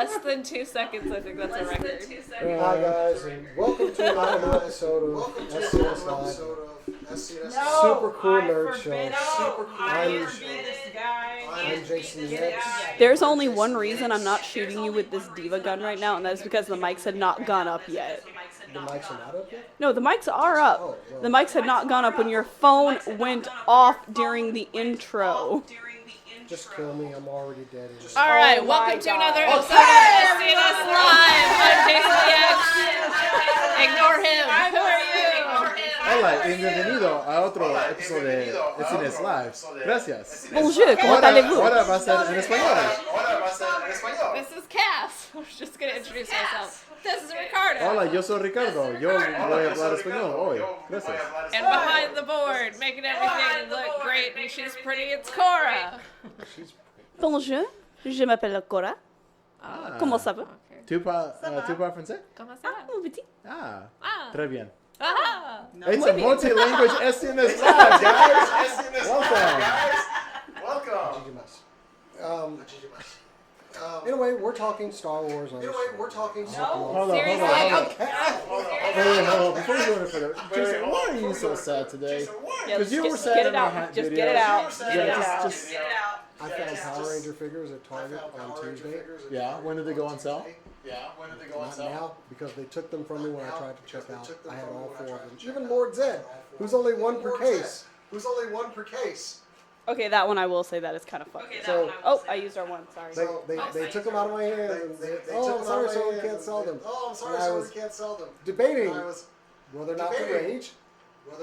Less than 2 seconds, I think that's a record. Hi guys, and welcome to another episode of SCNS Live. Super cool nerd show. I'm Jason the X. There's only one reason I'm not shooting you with this diva gun right now, and that is because the mics had not gone up yet. The mics are not up yet? No, the mics are up. Oh, well. The mics had not gone up when your phone went off during the intro. Just kill me, I'm already dead. All right, welcome to another episode of SCNS Live. I'm Jason the X. Ignore him. Who are you? Hola y bienvenido a otro episodio de SCNS Live. Gracias. Bonjour, comment allez-vous? Ahora va a ser en español. This is Cass. I was just going to introduce myself. This is Ricardo. Hola, yo soy Ricardo. Yo voy a hablar español hoy. Gracias. And behind the board, making everything look great and she's pretty, it's Cora. Bonjour, je m'appelle Cora. Comment ça va? Tu parles français? Comment ça va? Mon petit. Très bien. Ah. It's a multi-language SCNS Live, guys. Welcome. Anyway, we're talking Star Wars. Hold on. Seriously? Hold on. Before we go any further, Jason, why are you so sad today? Because you were sad get in it our out. hat Just video. get it out. Get it out. Just I found Power Ranger figures at Target on Tuesday. yeah. When did they go on sale? Not now, because they took them from me when I tried to check out. I had all four of them. Even Lord Zed, who's only one per case. Okay, that one I will say that is kind of funny. Oh, I used our one. Sorry. They took them out of my hands. And I'm sorry, sir, we can't sell them. And I was debating whether or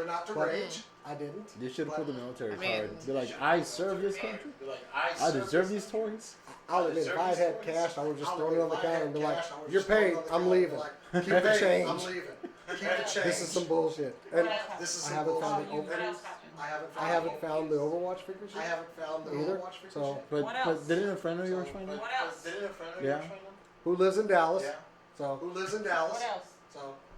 not to rage. I didn't. They should have put the military card. They're like, I serve this country. I deserve these toys. I'll admit, if I had cash, I would just throw it on the counter and be like, "You're paid. I'm leaving. Keep the change. This is some bullshit." And I haven't found the Overwatch figures yet. Either. So, But didn't a friend of yours find it? Yeah. who lives in Dallas? So What else?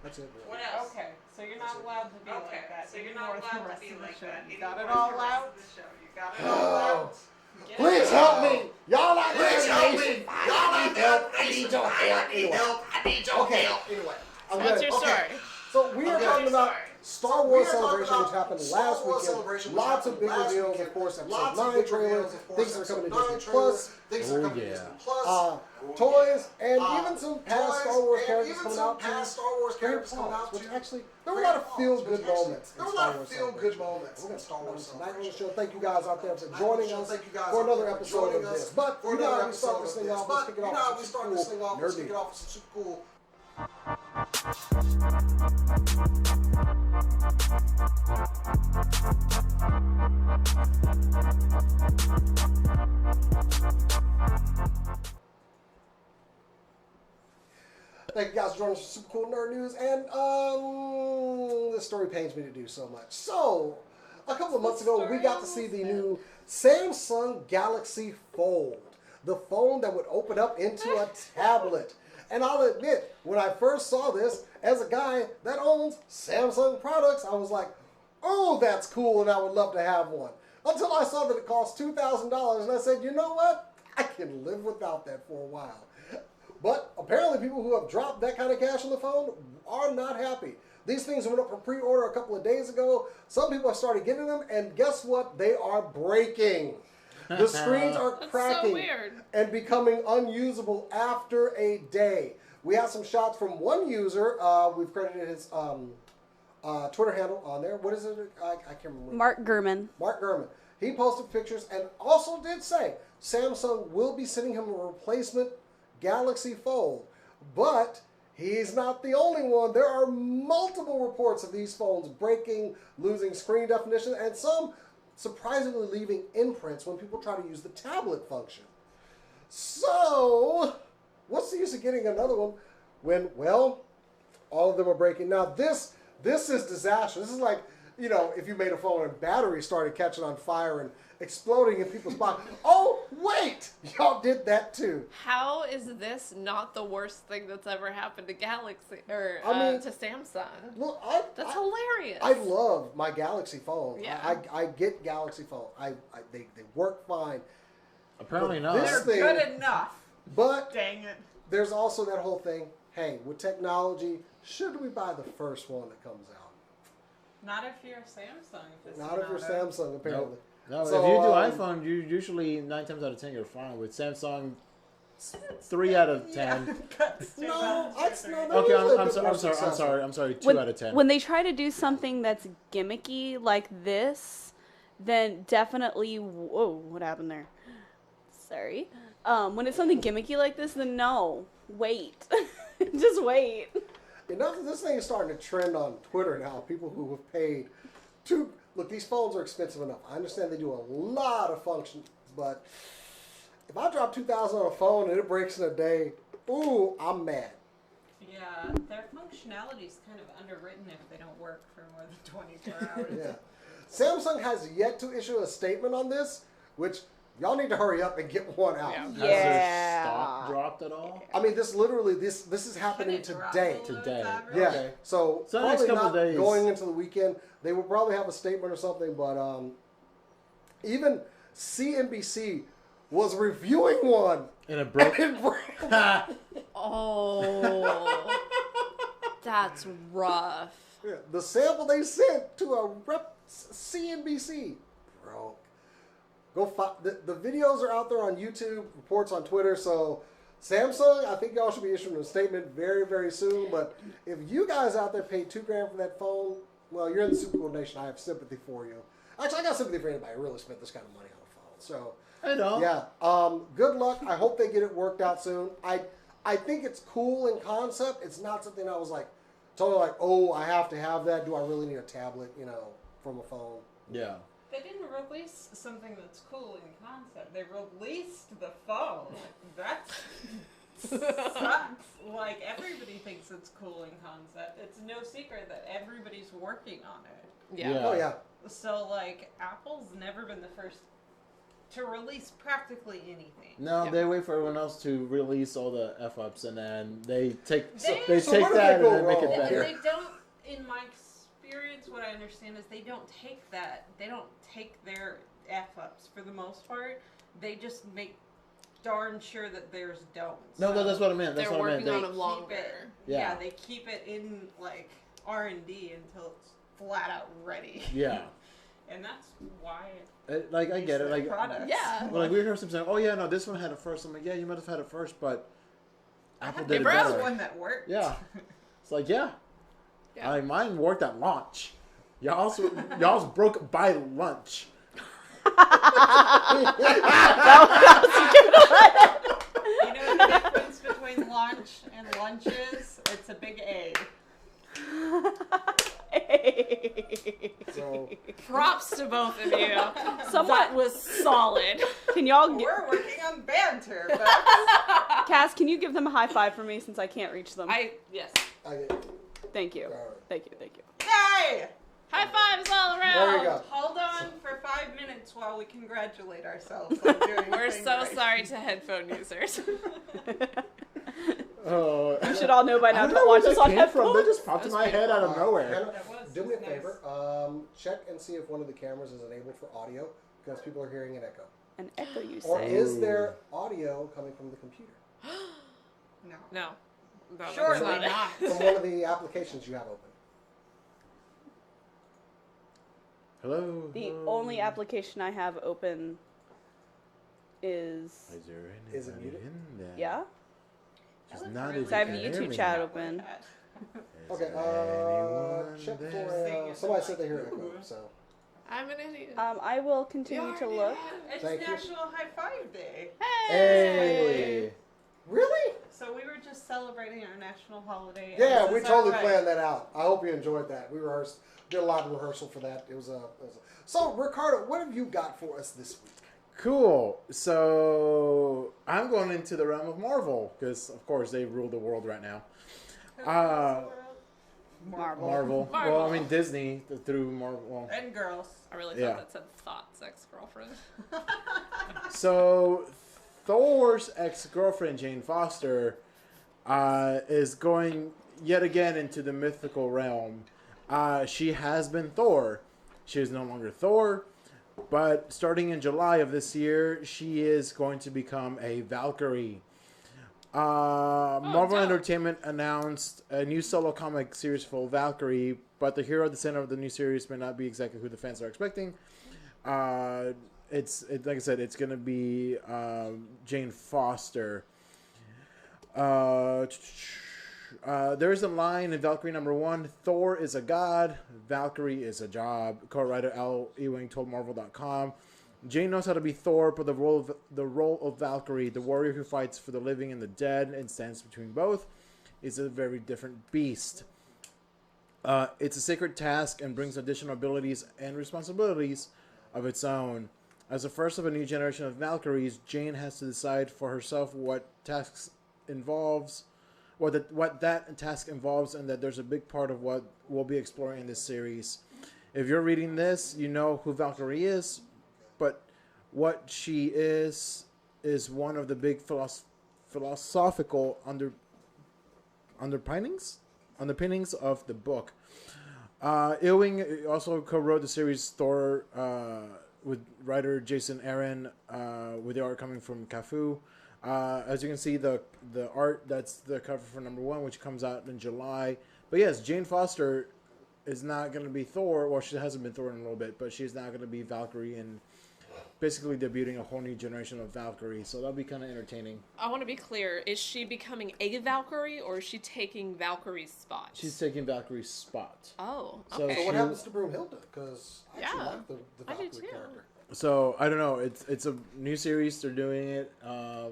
that's it. What else? Okay, so you're not allowed to be like that. So you're anymore not for the allowed to rest be of the like show. that. You got it all out. You got it all out. Please help me! Y'all out there, Please help me! nation. Y'all out there, I need your help. Anyway. Okay. Anyway. I'm What's good. your story? So we are talking about Star Wars Celebration, which happened last weekend. Lots of big reveals, of course. Episode 9 trailer, things that are coming to Disney Plus, Oh yeah. toys, and even some past Star Wars characters coming out too. Which actually, there were a lot of feel-good moments in Star Wars Celebration. We're going to talk about some tonight on the show. Thank you guys out there for joining us for another episode of this. But you know how we start this thing off. Let's kick it off with some cool nerdy. Thank you guys for joining us for Super Cool Nerd News, and this story pains me to do so much. So, a couple of months ago, we got to see the new Samsung Galaxy Fold, the phone that would open up into a tablet. And I'll admit, when I first saw this, as a guy that owns Samsung products, I was like, oh, that's cool, and I would love to have one. Until I saw that it cost $2,000, and I said, you know what? I can live without that for a while. But apparently people who have dropped that kind of cash on the phone are not happy. These things went up for pre-order a couple of days ago. Some people have started getting them, and guess what? They are breaking. The screens are cracking and becoming unusable after a day. We have some shots from one user. We've credited his Twitter handle on there. What is it? I can't remember. Mark Gurman. Mark Gurman. He posted pictures and also did say Samsung will be sending him a replacement Galaxy Fold. But he's not the only one. There are multiple reports of these phones breaking, losing screen definition, and some surprisingly leaving imprints when people try to use the tablet function. So, what's the use of getting another one when, well, all of them are breaking? Now, this is disaster. This is like, you know, if you made a phone and batteries started catching on fire and exploding in people's pockets. Oh, wait! Y'all did that too. How is this not the worst thing that's ever happened to Galaxy or to Samsung? Look, That's hilarious. I love my Galaxy phone. Yeah. I get Galaxy phone. They work fine. Apparently But not. this They're thing- good enough. But Dang it. there's also that whole thing. Hey, with technology, should we buy the first one that comes out? Not if you're Samsung. Not if you're Samsung, apparently. No, So, if you do iPhone, you usually 9 times out of 10 you're fine. With Samsung, 3 out of 10. No, that's not. Okay, I'm sorry. 2 out of 10. When they try to do something that's gimmicky like this, then definitely. Whoa, what happened there? Sorry. When it's something gimmicky like this, then no. Wait. Just wait. Enough of this thing is starting to trend on Twitter now. People who have paid to look. These phones are expensive enough. I understand they do a lot of functions, but if I drop $2,000 on a phone and it breaks in a day, ooh, I'm mad. Yeah, their functionality is kind of underwritten if they don't work for more than 24 hours. Yeah. Samsung has yet to issue a statement on this, which y'all need to hurry up and get one out. Has their stock dropped at all? I mean, this is happening today. Today. Yeah. Okay. So the next probably couple not days. going into the weekend. They will probably have a statement or something, but even CNBC was reviewing one. And it broke. Oh, that's rough. Yeah, the sample they sent to a rep CNBC broke. The videos are out there on YouTube, reports on Twitter. So Samsung, I think y'all should be issuing a statement very, very soon. But if you guys out there paid $2,000 for that phone, well, you're in the Super Cool Nation. I have sympathy for you. Actually, I got sympathy for anybody who really spent this kind of money on a phone. So I know. yeah. Good luck. I hope they get it worked out soon. I think it's cool in concept. It's not something I was like totally like, oh, I have to have that. Do I really need a tablet, from a phone? Yeah. They didn't release something that's cool in concept. They released the phone. That sucks. Like, everybody thinks it's cool in concept. It's no secret that everybody's working on it. Yeah. Oh, yeah. So, like, Apple's never been the first to release practically anything. No, they wait for everyone else to release all the F-ups, and then they take So that where and do they then go make it wrong? better. They don't, in my experience, what I understand is they don't take their F-ups for the most part. They just make darn sure that theirs don't. No, that's what I meant. That's They're what I working meant. on it longer. Yeah, they keep it in, like, R&D until it's flat out ready. Yeah. And that's why I get it. Like, products. Yeah. well, like we heard some saying, "Oh yeah, no, this one had it first." I'm like, "Yeah, you might have had it first, but Apple did it broke. better." One that worked. Yeah. It's like, yeah. Mine worked at launch. Y'all's broke by lunch. You know the difference between launch and lunches? It's a big A. So Props to both of you. That was solid. Can y'all We're working on banter, but Cass, can you give them a high five for me since I can't reach them? yes. Thank you. All right. Thank you. Yay! High fives all around. There you go. Hold on for 5 minutes while we congratulate ourselves on doing We're things so right. sorry to headphone users. Oh, You should all know by I now don't to know watch where us that on came from. headphones. They just popped in my head out of nowhere. Hannah, That was do me a nice. favor. Check and see if one of the cameras is enabled for audio because people are hearing an echo. An echo, you Or say? is there audio coming from the computer? No. No. Surely that's not. From one of the applications you have open. Hello. The only application I have open is Is there Is it anybody muted? in there? yeah. Just That not looks if So I have you the can hear YouTube me. chat open. Is Okay, anyone check there? for somebody said they hear echo. So I'm an idiot. I will continue to look. It's Thank you. National High Five Day. Hey. really? So we were just celebrating our national holiday. Yeah, and we this is our totally right. planned that out. I hope you enjoyed that. We rehearsed, did a lot of rehearsal for that. It was a. So Ricardo, what have you got for us this week? Cool. So I'm going into the realm of Marvel because, of course, they rule the world right now. Marvel. Well, I mean Disney through Marvel. Well, And girls. I really Yeah. thought that said thoughts, ex-girlfriend. so Thor's ex-girlfriend Jane Foster is going yet again into the mythical realm. She has been Thor. She is no longer Thor, but starting in July of this year, she is going to become a Valkyrie. Marvel dope. Entertainment announced a new solo comic series for Valkyrie, but the hero at the center of the new series may not be exactly who the fans are expecting. It's like I said, it's gonna be Jane Foster. There's a line in Valkyrie #1: Thor is a god, Valkyrie is a job. Co-writer Al Ewing told Marvel.com, Jane knows how to be Thor, but the role of Valkyrie, the warrior who fights for the living and the dead and stands between both, is a very different beast. It's a sacred task and brings additional abilities and responsibilities of its own. As the first of a new generation of Valkyries, Jane has to decide for herself what tasks involves, what that task involves, and that there's a big part of what we'll be exploring in this series. If you're reading this, you know who Valkyrie is, but what she is one of the big philosophical underpinnings of the book. Ewing also co-wrote the series Thor with writer Jason Aaron, with the art coming from Cafu. As you can see, the art, that's the cover for #1, which comes out in July. But yes, Jane Foster is not going to be Thor. Well, she hasn't been Thor in a little bit, but she's not going to be Valkyrie, and basically debuting a whole new generation of Valkyrie. So that'll be kind of entertaining. I want to be clear. Is she becoming a Valkyrie, or is she taking Valkyrie's spot? She's taking Valkyrie's spot. Oh, So okay. So what happens to Broomhilda? Because I actually Yeah, like the I do Valkyrie too. character. So I don't know. It's a new series. They're doing it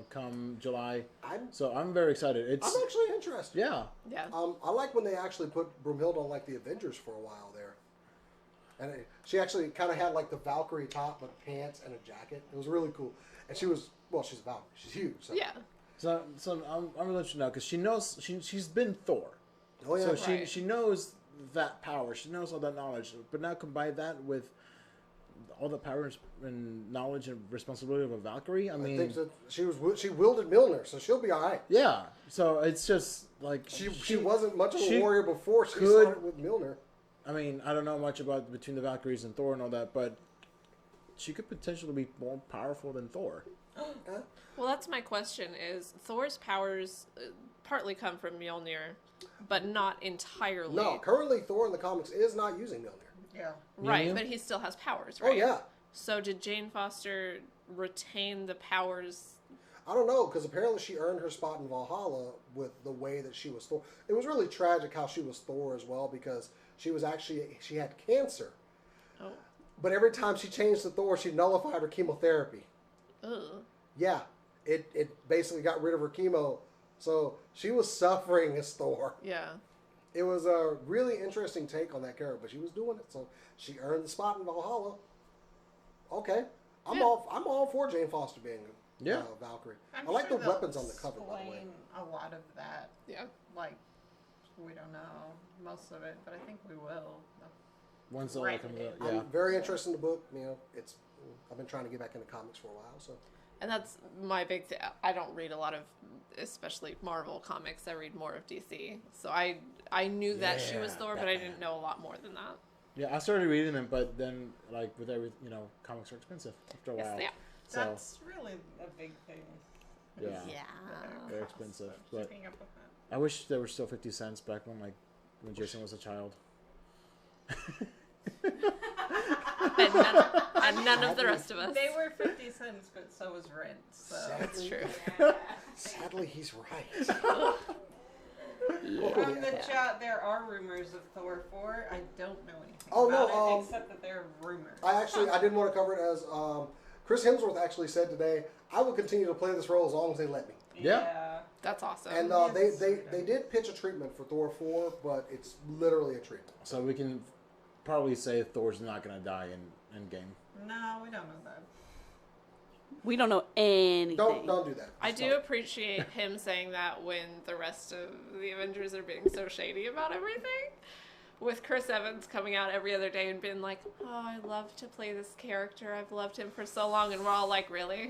come July. So I'm very excited. I'm actually interested. Yeah. Yeah. I like when they actually put Broomhilda on like the Avengers for a while there, and she actually kind of had like the Valkyrie top, but pants and a jacket. It was really cool, and she's a Valkyrie. She's huge. So. Yeah. So I'm really interested now because she knows she's been Thor. Oh yeah. So Right. she knows that power. She knows all that knowledge. But now combine that with all the power and knowledge and responsibility of a Valkyrie. I mean, I think that she wielded Mjolnir, so she'll be all right. yeah. So it's just like She wasn't much of a she warrior before she could- started with Mjolnir. I mean, I don't know much about between the Valkyries and Thor and all that, but she could potentially be more powerful than Thor. Well, that's my question. Is Thor's powers partly come from Mjolnir, but not entirely? No, currently Thor in the comics is not using Mjolnir. Yeah. Right, Mjolnir? but he still has powers, Oh right? yeah. So did Jane Foster retain the powers? I don't know, because apparently she earned her spot in Valhalla with the way that she was Thor. It was really tragic how she was Thor as well, because she had cancer. Oh. But every time she changed to Thor, she nullified her chemotherapy. Ugh. Yeah, it basically got rid of her chemo. So she was suffering as Thor. Yeah. It was a really interesting take on that character, but she was doing it, so she earned the spot in Valhalla. Okay, I'm Yeah. all for Jane Foster being Valkyrie. I'm I like sure the they'll weapons on the cover, by the way. explain a lot of that. Yeah. Like, we don't know most of it, but I think we will. Once all Right. that comes out, I'm yeah. very interested in the book. You know, I've been trying to get back into comics for a while, so And that's my big thing. I don't read a lot of, especially Marvel comics. I read more of DC. So I knew that she was Yeah, Thor, but I Batman. didn't know a lot more than that. Yeah, I started reading them, but then like with every comics are expensive after a Yes, while. they are. So That's really a big thing. yeah, Yeah. they're expensive. So But keeping up with that. I wish they were still 50 cents back when Jason was a child. And none of the rest of us. They were 50 cents, but so was rent. So That's true. sadly he's right. from the chat, there are rumors of Thor 4. I don't know anything Oh, no, about it except that they're rumors. I didn't want to cover it as Chris Hemsworth actually said today. I will continue to play this role as long as they let me. Yeah. That's awesome. And they did pitch a treatment for Thor 4, but it's literally a treatment. So we can probably say Thor's not gonna die in Endgame. No, we don't know that. We don't know anything. Don't do that. I Just do don't. appreciate him saying that when the rest of the Avengers are being so shady about everything. With Chris Evans coming out every other day and being like, oh, I love to play this character. I've loved him for so long. And we're all like, really?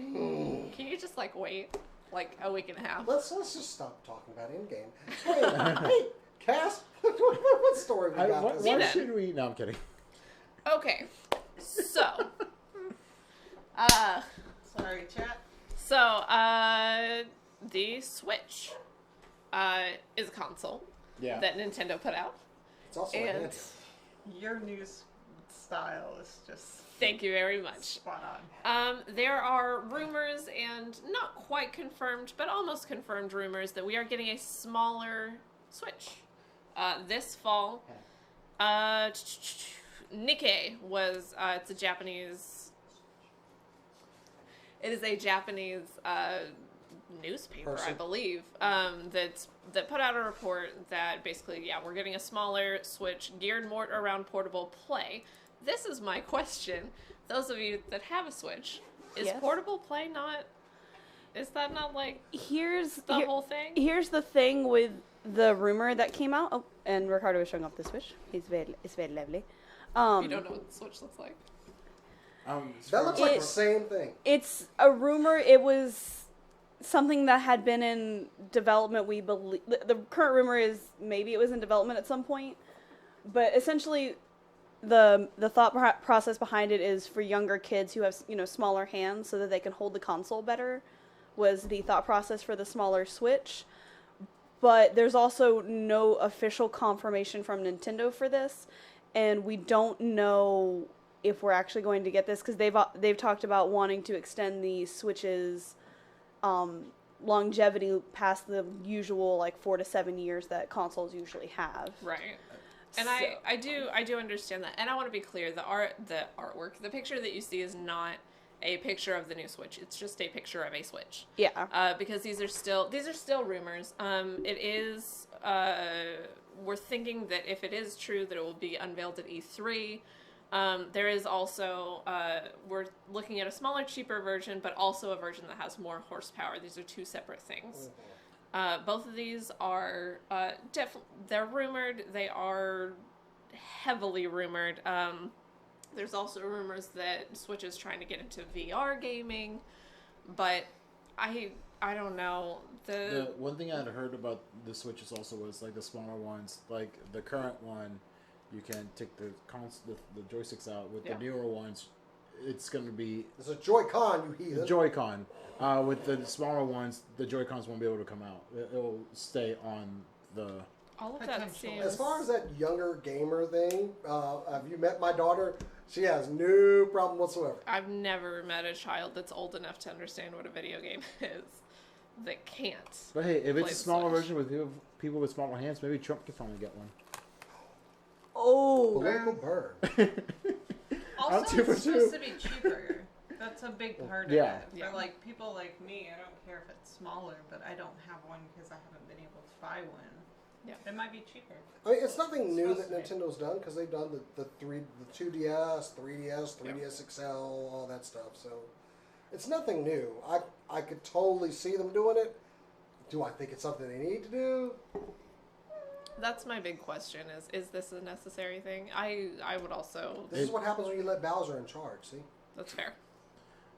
Can you just wait like a week and a half? Let's just stop talking about Endgame. Hey, Cass, what story we got? Why this See week? that? should we? No, I'm kidding. Okay. So. Sorry, chat. So, the Switch is a console Yeah. that Nintendo put out. It's also a And handheld. Your news style is just thank you very much. spot on. There are rumors, and not quite confirmed, but almost confirmed rumors, that we are getting a smaller Switch this fall. Nikkei was, it's a Japanese, it is a Japanese newspaper, I Person. believe, that put out a report that basically, yeah, we're getting a smaller Switch geared more around portable play. This is my question. Those of you that have a Switch, is Yes. portable play not, is that not like Here's the whole thing? Here's the thing with the rumor that came out. Oh, and Ricardo is showing off the Switch. It's very lovely. You don't know what the Switch looks like. That looks like It- the same thing. It's a rumor. It was something that had been in development. We believe the current rumor is maybe it was in development at some point, but essentially, the thought process behind it is for younger kids who have smaller hands so that they can hold the console better. Was the thought process for the smaller Switch, but there's also no official confirmation from Nintendo for this, and we don't know if we're actually going to get this because they've talked about wanting to extend the Switch's longevity past the usual like 4 to 7 years that consoles usually have. Right. And So- I do understand that. And I want to be clear, the artwork, the picture that you see is not a picture of the new Switch. It's just a picture of a Switch. Yeah. Because these are still rumors. It is we're thinking that if it is true that it will be unveiled at E3. There is also we're looking at a smaller, cheaper version, but also a version that has more horsepower. These are two separate things. Both of these are they're rumored. They are heavily rumored. There's also rumors that Switch is trying to get into VR gaming, but I don't know. The one thing I had heard about the Switches also was like the smaller ones, like the current one, you can take the joysticks out. With Yeah. the newer ones, it's going to be It's a Joy-Con, you the heathen. Joy-Con. With the smaller ones, the Joy-Cons won't be able to come out. It'll stay on the... all of that Potentially. seems. As far as that younger gamer thing, have you met my daughter? She has no problem whatsoever. I've never met a child that's old enough to understand what a video game is that can't. But hey, if Play it's a the smaller Switch. version with people with smaller hands, maybe Trump can finally get one. Oh. Political burn. Also, two for it's supposed two. to be cheaper. That's a big part of Yeah. it. Yeah. For like people like me, I don't care if it's smaller, but I don't have one because I haven't been able to buy one. Yeah. It might be cheaper. I mean, it's nothing new that Supposed to be. Nintendo's done because they've done the 2DS, 3DS, 3DS XL, all that stuff. So it's nothing new. I could totally see them doing it. Do I think it's something they need to do? That's my big question: is this a necessary thing? I would also. This is what happens when you let Bowser in charge. See, That's fair.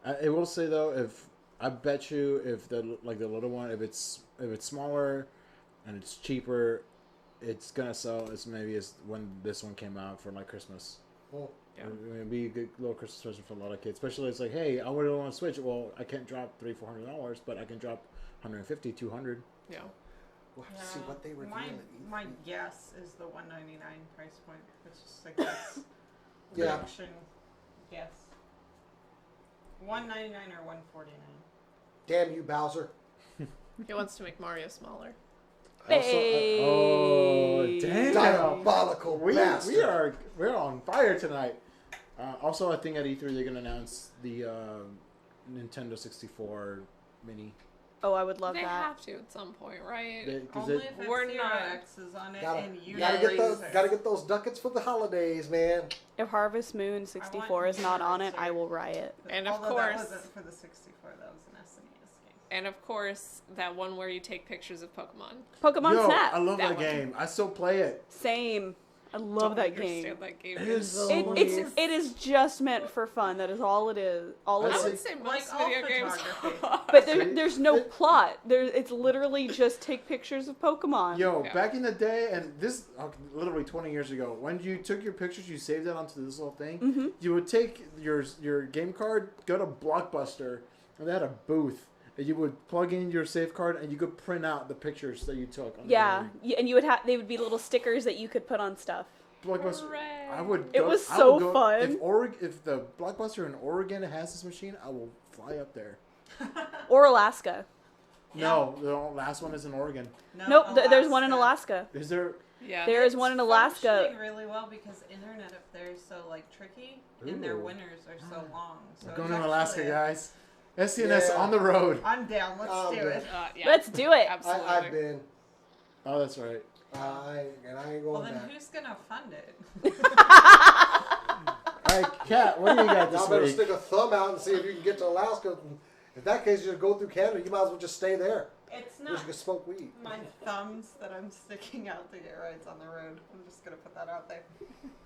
I will say though, if I bet you if the little one, if it's smaller and it's cheaper, it's gonna sell as maybe as when this one came out for like Christmas. well, Yeah. It'd be a good little Christmas present for a lot of kids. Especially it's like, hey, I really want to Switch. Well, I can't drop $300-$400, but I can drop $150, $200. Yeah. we'll have to see what they reveal. My, at E3. my guess is the $199 price point. It's just like guess. Yeah. Prediction guess. $199 or $149. Damn you, Bowser! He wants to make Mario smaller. Oh, damn! Diabolical bastard! We're on fire tonight. Also, I think at E3 they're gonna announce the Nintendo 64 Mini. Oh, I would love They that. have to at some point, right? Only if it's We're Zero not- X is on it Gotta, and you gotta get those, laser. gotta get those ducats for the holidays, man. If Harvest Moon 64 is not on it, I will riot. And of Although that course- wasn't for the 64, that was an SNES game. And of course, that one where you take pictures of Pokemon. Pokemon Yo, Snap. I love That that one. game. I still play it. Same. I love that Understand game. That game It is is so so It is just meant for fun. That is all it is. All it I I is. would say Like most all video games photography. are. But See? there's no plot. It's literally just take pictures of Pokemon. Yo, Yeah. back in the day, and this literally 20 years ago, when you took your pictures, you saved it onto this little thing. Mm-hmm. You would take your game card, go to Blockbuster, and they had a booth, and you would plug in your safe card, and you could print out the pictures that you took. On Yeah, the game. and you would have they would be little stickers that you could put on stuff. Blockbuster. Hooray. I would. It Go, was I so would go, fun. If the Blockbuster in Oregon has this machine, I will fly up there. Or Alaska. No, the last one is in Oregon. Nope, there's one in Alaska. Is there? Yeah. There is one in Alaska. Functioning really well because internet up there is so like tricky, and their Ooh. winters are so long. So We're it's going to actually Alaska, guys. SCNS Yeah. on the road. I'm down. Let's do good. it. Yeah. Let's do it. Absolutely. I've been. Oh, that's right. I ain't Well, going then back. who's gonna fund it? All right, Kat, what do you got this Y'all better week? stick a thumb out and see if you can get to Alaska. In that case, you just go through Canada. You might as well just stay there. It's Because not you can smoke weed. my thumbs that I'm sticking out to get rides on the road. I'm just gonna put that out there.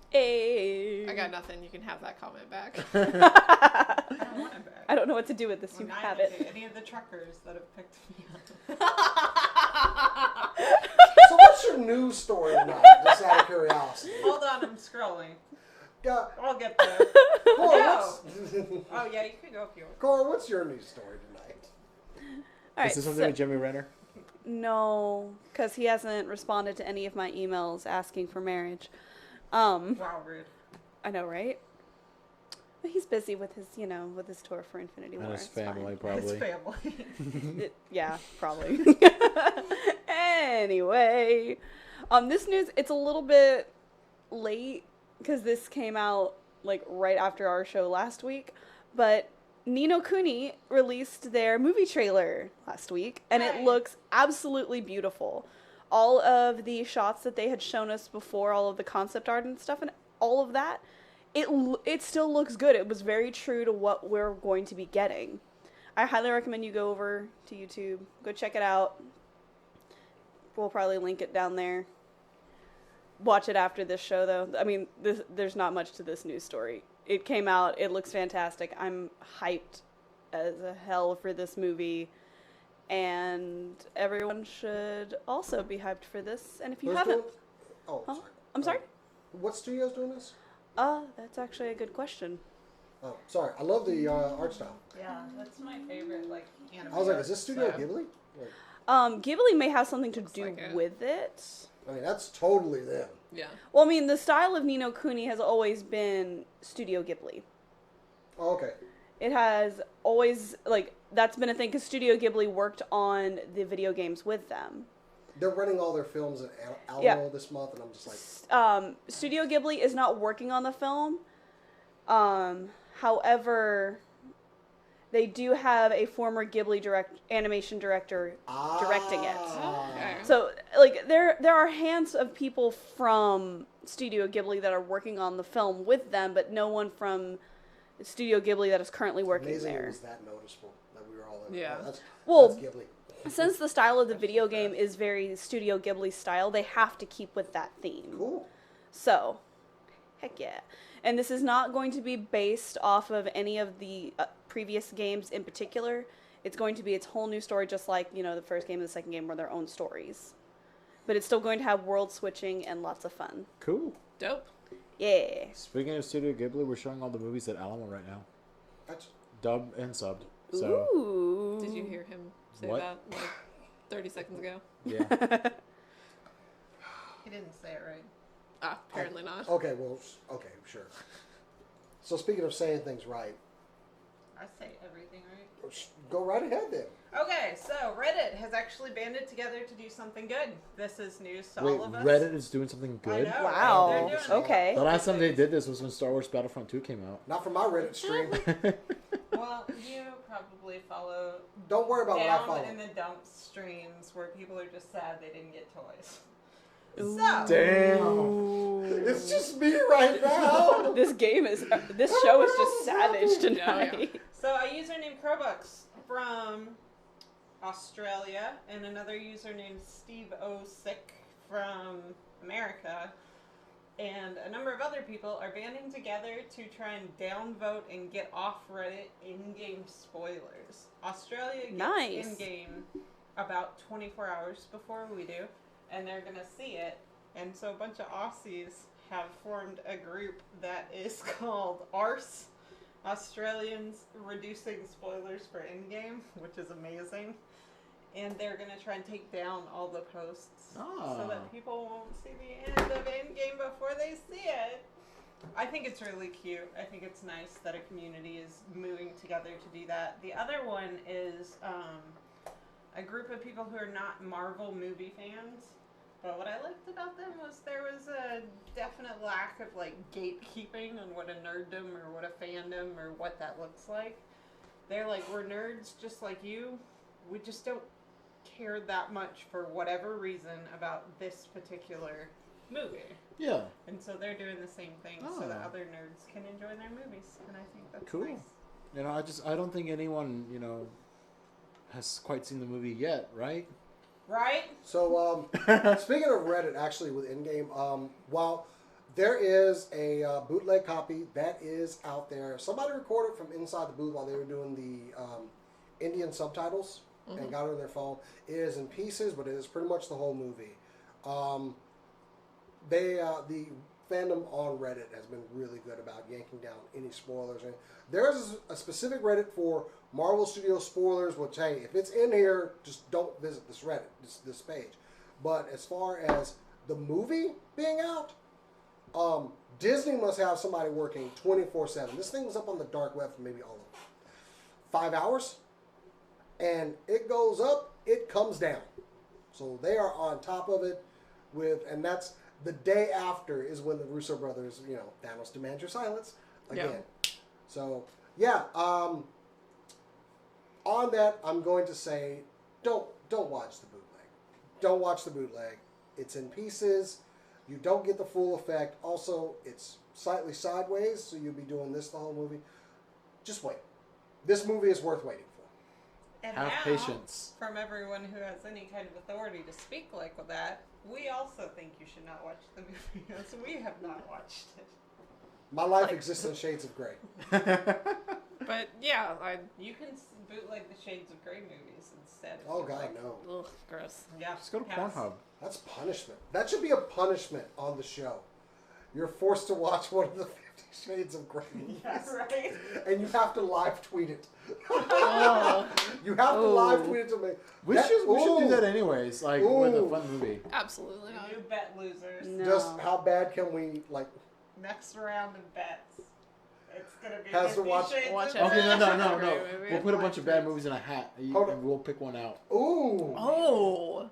Hey. I got nothing. You can have that comment back. I don't want it back. I don't know what to do with this. You Well, have neither it. do any of the truckers that have picked me up. So what's your news story tonight? Just out of curiosity. Hold on, I'm scrolling. Yeah. I'll get there. Cora, No. what's, Oh yeah, you can go if you want. Cora, what's your news story tonight? All right. Is this something so- with Jimmy Renner? No, because he hasn't responded to any of my emails asking for marriage. Wow, rude. I know, right? But he's busy with his, with his tour for Infinity War. And his It's fine. family, His probably. family. Yeah, probably. Anyway, this news, it's a little bit late because this came out like right after our show last week, but Ni no Kuni released their movie trailer last week, and it Right. looks absolutely beautiful. All of the shots that they had shown us before, all of the concept art and stuff, and all of that, it still looks good. It was very true to what we're going to be getting. I highly recommend you go over to YouTube, go check it out. We'll probably link it down there. Watch it after this show, though. I mean, there's not much to this news story. It came out. It looks fantastic. I'm hyped as hell for this movie. And everyone should also be hyped for this. And if you Who's haven't... doing- Oh, Huh? sorry. I'm sorry? What studio's doing this? That's actually a good question. Oh, sorry. I love the art style. Yeah, that's my favorite, like, anime. I was like, is this Studio so- Ghibli? Like, Ghibli may have something to Looks do like it. with it. I mean, that's totally them. Yeah. Well, I mean, the style of Ni no Kuni has always been Studio Ghibli. Oh, okay. It has always, like, that's been a thing because Studio Ghibli worked on the video games with them. They're running all their films in Alamo Yeah. this month, and I'm just like, Studio Ghibli is not working on the film. However, they do have a former Ghibli animation director directing it. Okay. So, like, there are hands of people from Studio Ghibli that are working on the film with them, but no one from Studio Ghibli that is currently working amazing there. it was that noticeable that we were all in. Yeah. Oh, that's Well, Ghibli. since the style of the video game is very Studio Ghibli style, they have to keep with that theme. Cool. So, heck yeah. And this is not going to be based off of any of the previous games in particular. It's going to be its whole new story, just like, the first game and the second game were their own stories. But it's still going to have world switching and lots of fun. Cool. Dope. Yeah. Speaking of Studio Ghibli, we're showing all the movies at Alamo right now. That's, Dubbed and subbed. So, Ooh. Did you hear him say What? that like 30 seconds ago? yeah. He didn't say it right. Ah, apparently not. okay, well, okay, sure. So speaking of saying things right, I say everything right. go right ahead then. Okay, so Reddit has actually banded together to do something good. This is news to Wait, all of us. Reddit is doing something I good? know, Wow. right? They're doing Okay. The last time they did this was when Star Wars Battlefront 2 came out. Not from my Reddit stream. Well, you probably follow Don't worry about what I down follow. in the dump streams where people are just sad they didn't get toys. Ooh. So, Damn. It's just me right now. This show is just savage tonight. so a user named Crowbucks from Australia and another user named Steve O. Sick from America and a number of other people are banding together to try and downvote and get off Reddit in-game spoilers. Australia gets Nice. in-game about 24 hours before we do, and they're going to see it. And so a bunch of Aussies have formed a group that is called ARSE, Australians reducing spoilers for Endgame, which is amazing. And they're going to try and take down all the posts so that people won't see the end of Endgame before they see it. I think it's really cute. I think it's nice that a community is moving together to do that. The other one is a group of people who are not Marvel movie fans. But what I liked about them was there was a definite lack of like gatekeeping on what a nerddom or what a fandom or what that looks like. They're like, we're nerds just like you. We just don't care that much for whatever reason about this particular movie. Yeah. And so they're doing the same thing so that Oh. other nerds can enjoy their movies. And I think that's Cool. nice. You know, I don't think anyone, has quite seen the movie yet, right? Right? So, speaking of Reddit, actually, with Endgame, while there is a bootleg copy that is out there, somebody recorded from inside the booth while they were doing the Indian subtitles and got it on their phone. It is in pieces, but it is pretty much the whole movie. The fandom on Reddit has been really good about yanking down any spoilers. And there's a specific Reddit for Marvel Studios spoilers, which, hey, if it's in here, just don't visit this Reddit, this page. But as far as the movie being out, Disney must have somebody working 24/7. This thing was up on the dark web for maybe all of 5 hours. And it goes up, it comes down. So they are on top of it and that's the day after is when the Russo brothers, Thanos demands your silence again. Yeah. So, yeah, on that, I'm going to say, don't watch the bootleg. Don't watch the bootleg. It's in pieces. You don't get the full effect. Also, it's slightly sideways, so you'll be doing this the whole movie. Just wait. This movie is worth waiting for. And Have now, patience. from everyone who has any kind of authority to speak like that, we also think you should not watch the movie, as we have not watched it. My life exists in shades of gray. But yeah, You can bootleg the Shades of Grey movies instead. Oh, God, no. ugh, gross. Yeah. Just go to pass. Pornhub. That's punishment. That should be a punishment on the show. You're forced to watch one of the 50 Shades of Grey movies. Yeah, right. And you have to live tweet it. Oh. You have to live tweet it to me. We should do that anyways, like with a fun movie. Absolutely not. You bet losers. No. Just how bad can we, Next round of bets. It's going to be Has to 50 watch- Shades watch of it. Okay, Grey. no. Great movie. We'll put a bunch of bad movies in a hat, Hold and we'll pick one out. ooh. Oh.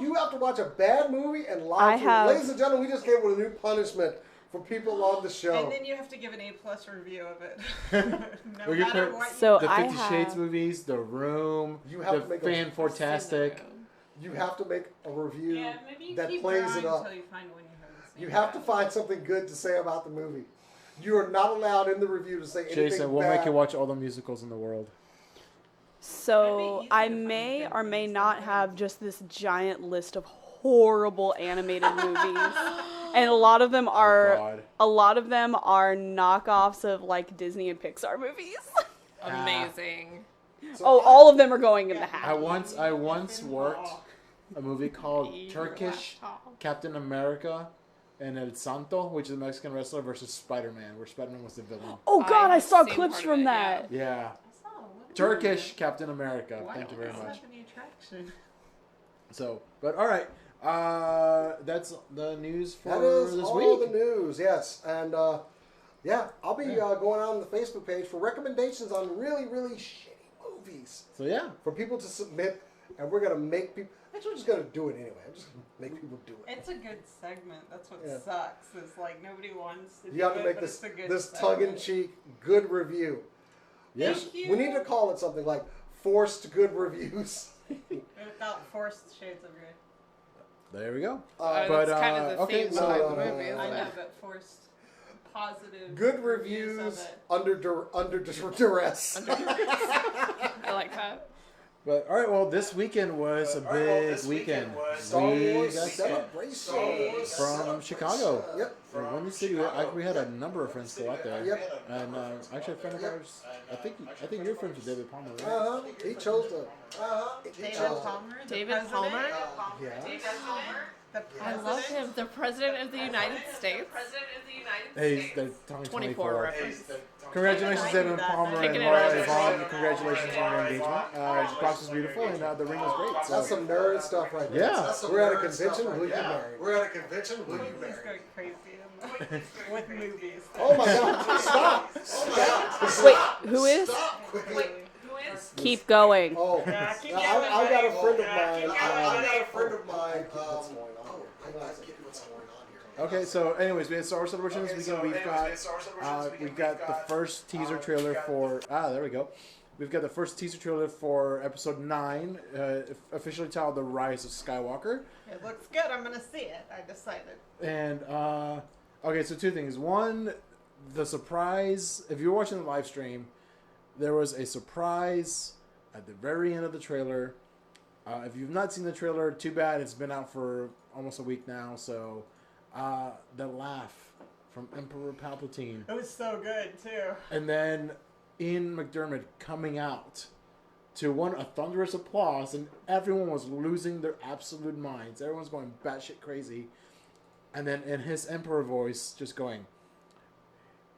You have to watch a bad movie and live I tweet it. have- Ladies and gentlemen, we just came with a new punishment for people on the show. And then you have to give an A+ review of it. No We can matter put what So The I 50 Shades have- movies, The Room, You have to The make a- Fan-Fortastic. You have to make a review Yeah, maybe you that keep plays drawing it up. until you find one you haven't seen. You have to yet. find something good to say about the movie. You are not allowed in the review to say anything Jason, we'll bad. make you watch all the musicals in the world. So Maybe I easier to find may good or may things not than have good. just this giant list of horrible animated movies, and a lot of them are knockoffs of like Disney and Pixar movies. Amazing. So Oh, all of them are going in the I hat. once worked a movie called Turkish Laptop. Captain America and El Santo, which is a Mexican wrestler, versus Spider-Man, where Spider-Man was the villain. Oh God, I I've saw seen clips part of from it, that. Yeah. I saw one. Turkish Captain America. Why Thank you don't very we much. have any attraction? So, but all right. That's the news for That is this all week. the news, yes. And yeah, I'll be going on the Facebook page for recommendations on really, really shitty movies So yeah. for people to submit, and we're gonna make people. Actually, we're just gonna do it anyway. I'm just gonna make people do it. It's a good segment. That's what Yeah. sucks. Is like nobody wants to. You do have to it, make but this it's a good this segment. tongue-in-cheek good review. Yes. Thank you. We need to call it something like forced good reviews. Without forced Shades of Grey. There we go. That's kind of the okay, theme so, behind the uh, movie, isn't I know, it? but forced positive. Good reviews reviews of it. under duress. I like that. But all right, well, this weekend was a big weekend. Star We Wars got celebration from Chicago. Yep. From Windy City. We had a number of friends go out there. Yep. And actually, a friend of ours. I think you're friends with David Palmer, right? He chose to. David Uh, Palmer. the David president? Palmer? Yeah. David Palmer. The I president. love him. The President of the United States. Hey, they're telling 24 24. reference. Congratulations, Evan Palmer and Picking it Laura up. Yvonne. Congratulations on your engagement. The box was beautiful and the ring was great. That's So. some nerd stuff right there. Yeah. We're at a convention. Will you marry? We're at a convention. Will you He's marry? going crazy with movies. Oh my God! Stop! Wait, who is? Stop quickly. Keep going. Oh, Yeah, keep now, going, I got a buddy. friend of Yeah, mine. keep going, I buddy. got a friend of mine. What's going on here? I get what's going on here. Okay, so anyways, we had Star Wars Celebrations. We've got the first teaser trailer for. There we go. We've got the first teaser trailer for episode 9, officially titled "The Rise of Skywalker." It looks good. I'm gonna see it. I decided. And okay, so 2 things. One, the surprise. If you're watching the live stream, there was a surprise at the very end of the trailer. If you've not seen the trailer, too bad. It's been out for almost a week now. So, the laugh from Emperor Palpatine, It was so good too. and then Ian McDermott coming out to a thunderous applause, and everyone was losing their absolute minds. Everyone's going batshit crazy, and then in his Emperor voice, just going,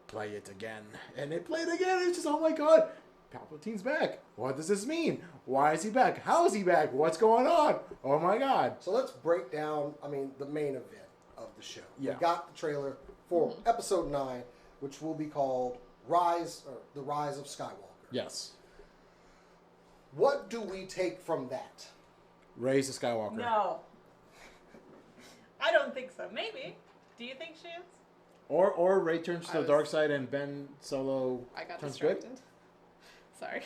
"Play it again," and it played again. It's just, oh my God, Palpatine's back. What does this mean? Why is he back? How is he back? What's going on? Oh my God. So let's break down. The main event of the show. Yeah. We got the trailer for episode 9, which will be called The Rise of Skywalker. Yes. What do we take from that? Rise of Skywalker. No. I don't think so. Maybe. Do you think she is? Or Rey turns to I the was- dark side and Ben Solo I got turns good. distracted. Sorry.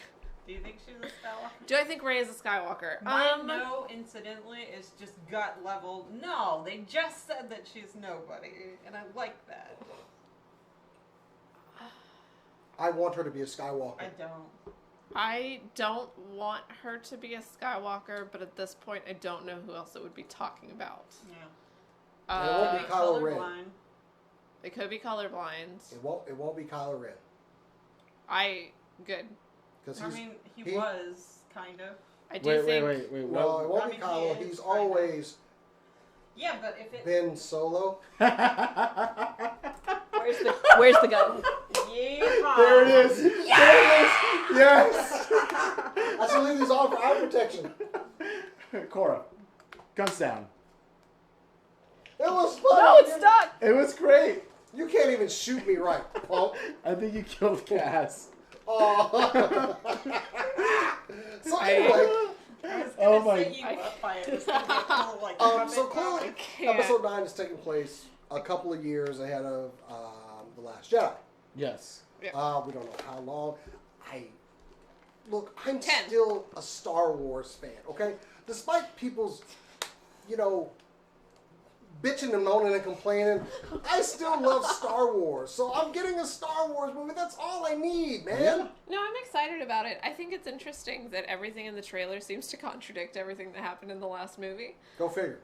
Do you think she's a Skywalker? Do I think Rey is a Skywalker? My no, incidentally, is just gut level. No, they just said that she's nobody, and I like that. I want her to be a Skywalker. I don't. I don't want her to be a Skywalker, but at this point, I don't know who else it would be talking about. Yeah. And it won't be Kylo Ren. Colorblind. It could be colorblind. It won't be Kylo Ren. Good. Because I mean, he was kind of. I do Wait, think. wait. No, Well, it won't I be mean, Kylo. he is He's kind of. always Yeah, but if it. been Solo. Where's the gun? Yeehaw. there it is. There it is. Yes. I should leave these on for eye protection. Cora, guns down. It was fun. No, it's stuck. It was great. You can't even shoot me right, punk. I think you killed Cass. Oh. So anyway, I was Oh gonna my- set you up by it. It's gonna be a cool, like, so puppet clearly, comic. can't. episode 9 is taking place a couple of years ahead of The Last Jedi. Yes. We don't know how long. I'm 10. still a Star Wars fan, okay? Despite people's, bitching and moaning and complaining, I still love Star Wars. So I'm getting a Star Wars movie. That's all I need, man. Yeah. No, I'm excited about it. I think it's interesting that everything in the trailer seems to contradict everything that happened in the last movie. Go figure.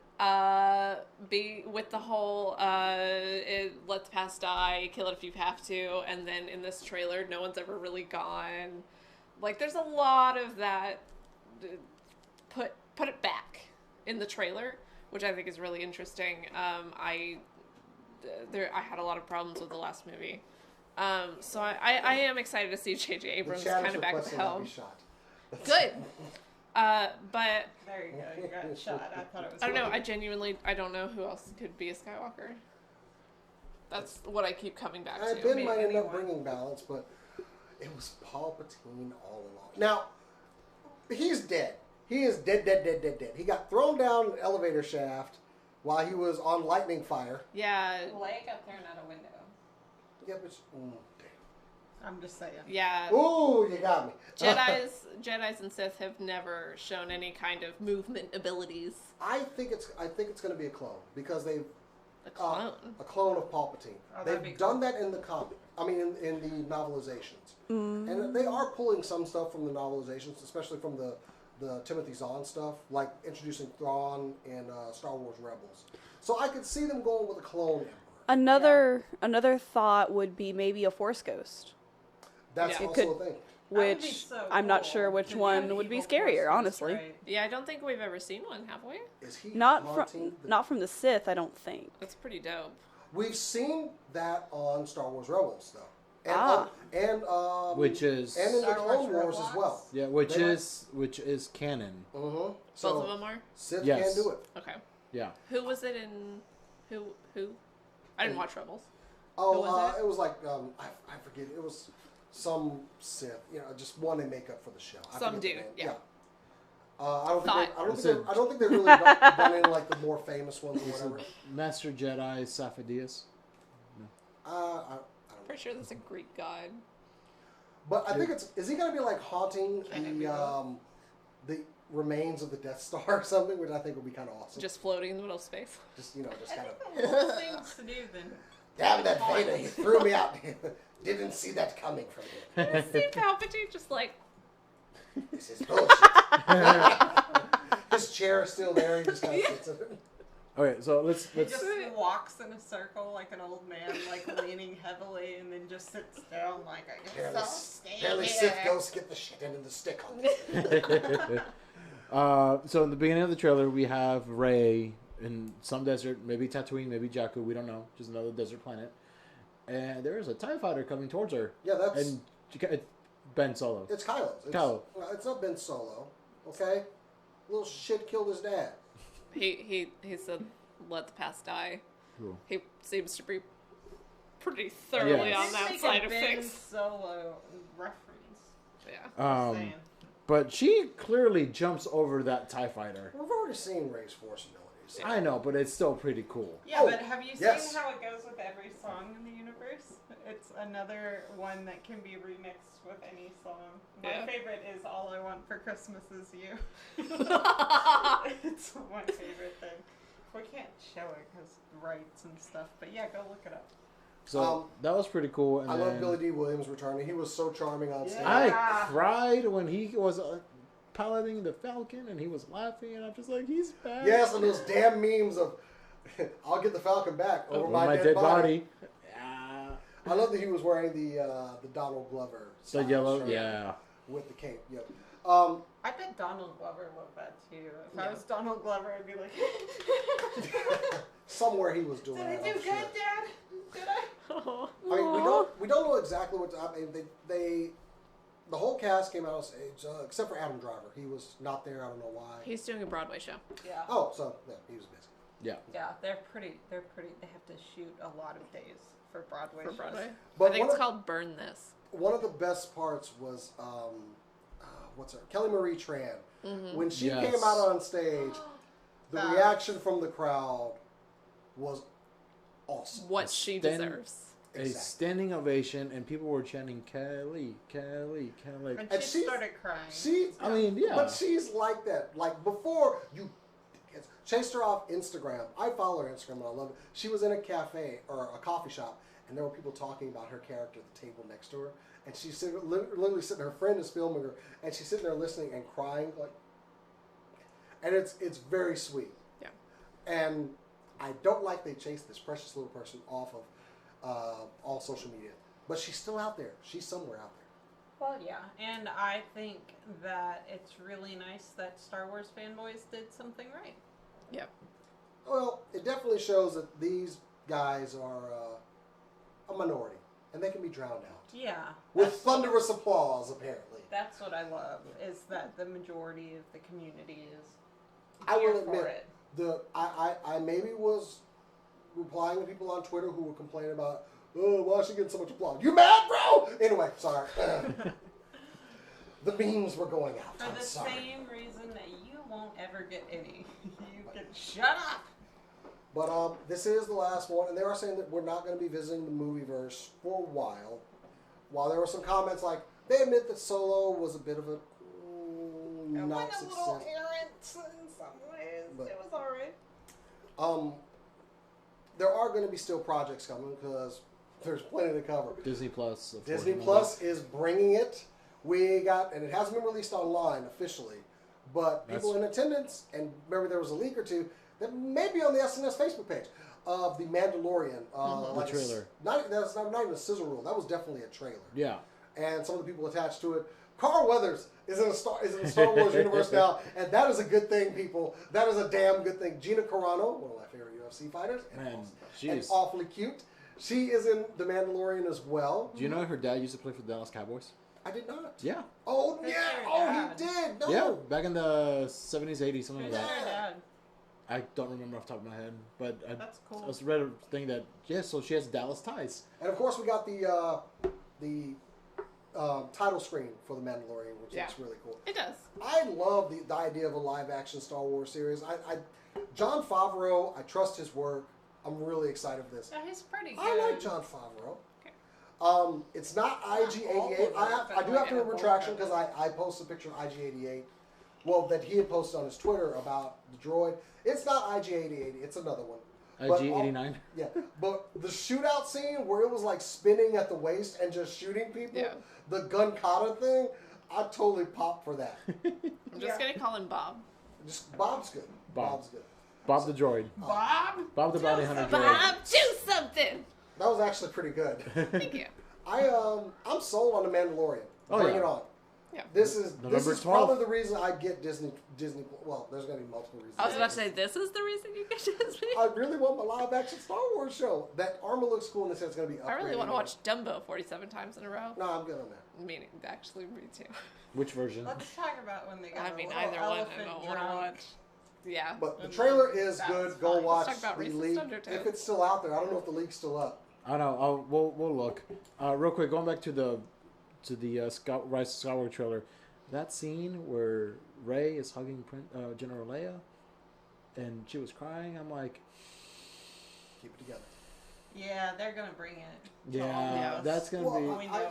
Be with the whole let the past die, kill it if you have to, and then in this trailer, no one's ever really gone. Like, there's a lot of that. Put it back in the trailer, which I think is really interesting. I had a lot of problems with the last movie, so I am excited to see J.J. Abrams The chat is kind of back at the requesting I helm. be shot. Good. But There you go. You got shot. I thought it was. I don't know. funny. I don't know who else could be a Skywalker. That's what I keep coming back to. Ben might end up anyone. bringing balance, but it was Palpatine all along. Now, he's dead. He is dead. He got thrown down an elevator shaft while he was on lightning fire. Yeah, Leia got thrown out a window. Yeah, but I'm just saying. yeah. ooh, you got me. Jedi's and Sith have never shown any kind of movement abilities. I think it's going to be a clone because they've A clone. a clone of Palpatine. Oh, that'd be They've cool. done that in the comic. I mean, in the novelizations, and they are pulling some stuff from the novelizations, especially from the Timothy Zahn stuff, like introducing Thrawn in Star Wars Rebels. So I could see them going with a clone emperor. Another thought would be maybe a Force ghost. That's Yeah. also It a thing. That would be which so I'm not cool. sure which The one new would be evil scarier, force honestly. right? Yeah, I don't think we've ever seen one, have we? Is he Not haunting from the- not from the Sith, I don't think. That's pretty dope. We've seen that on Star Wars Rebels, though. And, Ah. Which is and in the Star Clone Wars Wars as well. yeah, They which is canon. Mm-hmm. Both of them are? Sith Yes. can do it. Okay. Yeah. Who was it in... Who? I didn't watch Rebels. Oh, Who was it? it was like I forget. It was some Sith, just one they make up for the show. I Some forget the dude, name. yeah. I don't think they really done in like the more famous ones or Is it whatever. Master Jedi Saphadius. I don't know. Pretty sure that's a Greek god. But I think is he going to be like haunting Maybe the remains of the Death Star or something, which I think would be kind of awesome. Just floating in the middle of space. Just I kind think of. there are more things to do than. Damn that Vader! He threw me out. Didn't see that coming from him. See Palpatine just like... This is bullshit. His chair is still there. He just kind of sits in it. Okay, so let's He just Let's- walks in a circle like an old man, like leaning heavily, and then just sits down like I guess Apparently, I'll stay apparently here. Sith ghosts get the shit into the stick on this. so in the beginning of the trailer, we have Rey in some desert, maybe Tatooine, maybe Jakku, we don't know, just another desert planet. And there is a TIE fighter coming towards her. Yeah, that's And it's Ben Solo. it's Kylo. Kylo. It's not Ben Solo. Okay, little shit killed his dad. He said, let the past die. Cool. He seems to be pretty thoroughly Yes. on that Make side a of Ben things. Solo reference. Yeah. Saying. But she clearly jumps over that TIE fighter. We've already seen Rey's Force abilities. I know, but it's still pretty cool. Yeah, Oh, but have you yes. seen how it goes with every song in the universe? It's another one that can be remixed with any song. My Yeah. favorite is All I Want for Christmas Is You. It's my favorite thing. We can't show it because rights and stuff, but yeah, go look it up. So that was pretty cool. And I then love Billy D. Williams returning. He was so charming on stage. I Yeah. cried when he was piloting the Falcon and he was laughing, and I'm just like, he's back. Yes, and those damn memes of "I'll get the Falcon back over my dead body." Yeah. I love that he was wearing the Donald Glover The style yellow, shirt yeah. with the cape. Yep. I bet Donald Glover loved that too. If I Yeah. was Donald Glover, I'd be like, Somewhere he was doing "Did I that. do I'm good, sure. Dad? Did I?" Oh. I mean, we don't know exactly what. I mean, the whole cast came out on stage except for Adam Driver. He was not there. I don't know why. He's doing a Broadway show. Yeah. Oh, so yeah, he was busy. Yeah. Yeah, they're pretty. They have to shoot a lot of days for Broadway. For shows. Broadway. But I think one it's of- called Burn This. One of the best parts was what's her Kelly Marie Tran when she Yes. came out on stage. The That- reaction from the crowd was awesome. What she Then- deserves. A Exactly. standing ovation, and people were chanting, Kelly, Kelly, Kelly. And And she she's- started crying. I mean, yeah. But she's like that. Like before, you chased her off Instagram. I follow her Instagram and I love it. She was in a cafe or a coffee shop, and there were people talking about her character at the table next to her. And she's literally sitting. Her friend is filming her, and she's sitting there listening and crying. And it's very sweet. Yeah. And I don't like they chased this precious little person off of all social media, but she's still out there. She's somewhere out there. Well, yeah, and I think that it's really nice that Star Wars fanboys did something right. Yep. Well, it definitely shows that these guys are a minority, and they can be drowned out Yeah. with thunderous applause. Apparently, That's what I love, is that the majority of the community is I here will for admit it. I maybe was replying to people on Twitter who were complaining about, oh, why is she getting so much applause? You mad, bro? Anyway, sorry. The memes were going out. For I'm the sorry. same reason that you won't ever get any. You can shut up. But this is the last one, and they are saying that we're not going to be visiting the movieverse for a while. While there were some comments like, they admit that Solo was a bit of a It not went a success. little errant in some ways. But- It was alright. There are going to be still projects coming because there's plenty to cover. Disney Plus. of Disney course, Plus is bringing it. We got, and it hasn't been released online officially, but people in attendance, and remember there was a leak or two that may be on the SNS Facebook page of the Mandalorian. The trailer. That's not even a sizzle reel. That was definitely a trailer. Yeah. And some of the people attached to it Carl Weathers is in the Star Wars universe now, and that is a good thing, people. That is a damn good thing. Gina Carano, one of my favorite UFC fighters, Man, and jeez. awfully cute. She is in The Mandalorian as well. Do you know her dad used to play for the Dallas Cowboys? I did not. Yeah. Oh That's yeah. your Oh, dad. he did. No. Yeah, back in the 70s, 80s, something like Who's that. your dad? I don't remember off the top of my head, but I That's cool. just read a thing that, so she has Dallas ties. And of course, we got the title screen for The Mandalorian, which Yeah. looks really cool. It does. I love the idea of a live action Star Wars series. John Favreau, I trust his work. I'm really excited for this. Yeah, he's pretty good. I like John Favreau. Okay. It's not all IG-88. of I it, do but have to do like a a bulk retraction of it. because I posted a picture of IG-88. Well, that he had posted on his Twitter about the droid. It's not IG-88. It's another one. But IG-89. Yeah, but the shootout scene where it was like spinning at the waist and just shooting people, Yeah. the gun kata thing, I totally popped for that. I'm just gonna call him Bob. Just Bob's good. Bob. Bob's good. Bob the droid. Bob? Bob the bounty hunter droid. Bob, do something. That was actually pretty good. Thank you. I'm sold on the Mandalorian. Oh, Bring yeah. it on. Yeah. This is November 12th. probably the reason I get Disney. Well, there's gonna be multiple reasons. I was about to say, this is the reason you get Disney. I really want my live action Star Wars show. That armor looks cool and they said it's gonna be. I really upgraded. want to watch Dumbo 47 times in a row. No, I'm good on that. Meaning, actually, me too. Which version? Let's talk about when they got I the mean, little either one I elephant don't want to drunk. watch. Yeah. But the And trailer then is that's good. Go fine. watch Let's talk about the racist leak undertones. if it's still out there. I don't know if the leak's still up. I don't know. We'll look. Real quick, going back to the Rise of Skywalker trailer, that scene where Rey is hugging General Leia, and she was crying. I'm like, Keep it together. Yeah, they're gonna bring it. to all yeah, of us. that's gonna Well, be. We know I- it.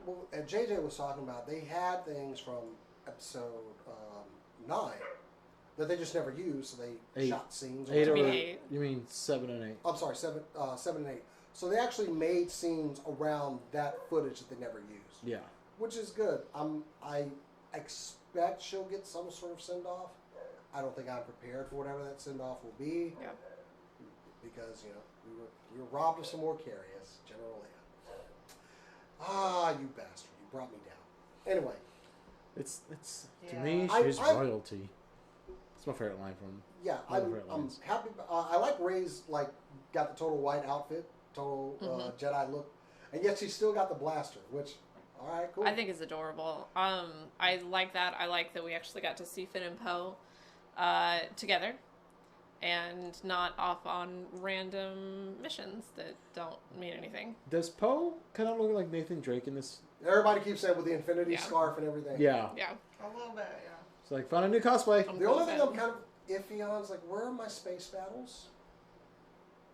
Well, and JJ was talking about they had things from episode 9 that they just never used, so they 8. shot scenes. Eight You or mean 8? you mean 7 and 8? I'm sorry, 7 and 8. So they actually made scenes around that footage that they never used, Yeah. which is good. I expect she'll get some sort of send off. I don't think I'm prepared for whatever that send off will be. Yeah. Because we were robbed of some more carriers, General Leia. Ah, you bastard! You brought me down. Anyway, It's to Yeah. me, I- she's I- royalty. It's my favorite line from. yeah, One of I'm her lines. happy. I like Rey's got the total white outfit, total Jedi look, and yet she's still got the blaster. Which, all right, cool. I think it's adorable. I like that. I like that we actually got to see Finn and Poe together, and not off on random missions that don't mean anything. Does Poe kind of look like Nathan Drake in this? Everybody keeps saying with the Infinity Yeah. scarf and everything. Yeah. Yeah. A little bit, yeah. It's like found a new cosplay. I'm The cool only with thing that. I'm kind of iffy on is where are my space battles?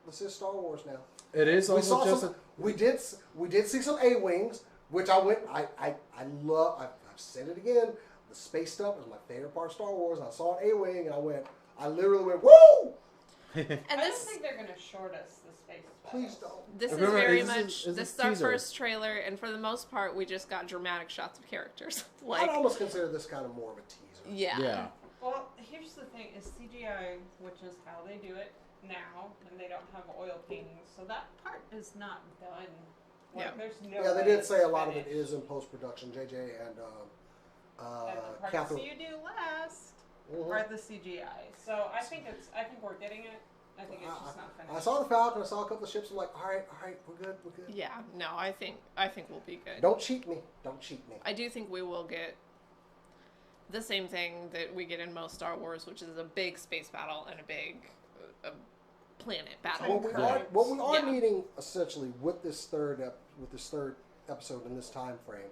This is Star Wars now. It is We also saw just some. We did see some A wings, which I went. I love. I've said it again. The space stuff is my favorite part of Star Wars. I saw an A wing and I went. I literally went woo. And I don't this think they're gonna short us the space. Please battles. don't. this is Remember, very this is- much this this is is our teaser. first trailer, and for the most part, we just got dramatic shots of characters. I'd like, almost consider this kind of more of a teaser. yeah. Yeah. Well, here's the thing: is CGI, which is how they do it now, and they don't have oil paintings, so that part is not done. Like, Yeah. There's no. Yeah, they way did it's say a lot of it finished. is in post production. JJ and At the parts Catherine. you do last, Mhm. or the CGI. So I think we're getting it. I think it's just not finished. I saw the Falcon. I saw a couple of ships. I'm like, all right, we're good. Yeah. No, I think we'll be good. Don't cheat me. Don't cheat me. I do think we will get the same thing that we get in most Star Wars, which is a big space battle and a big planet battle. What we are Yeah. needing essentially with this third episode in this time frame,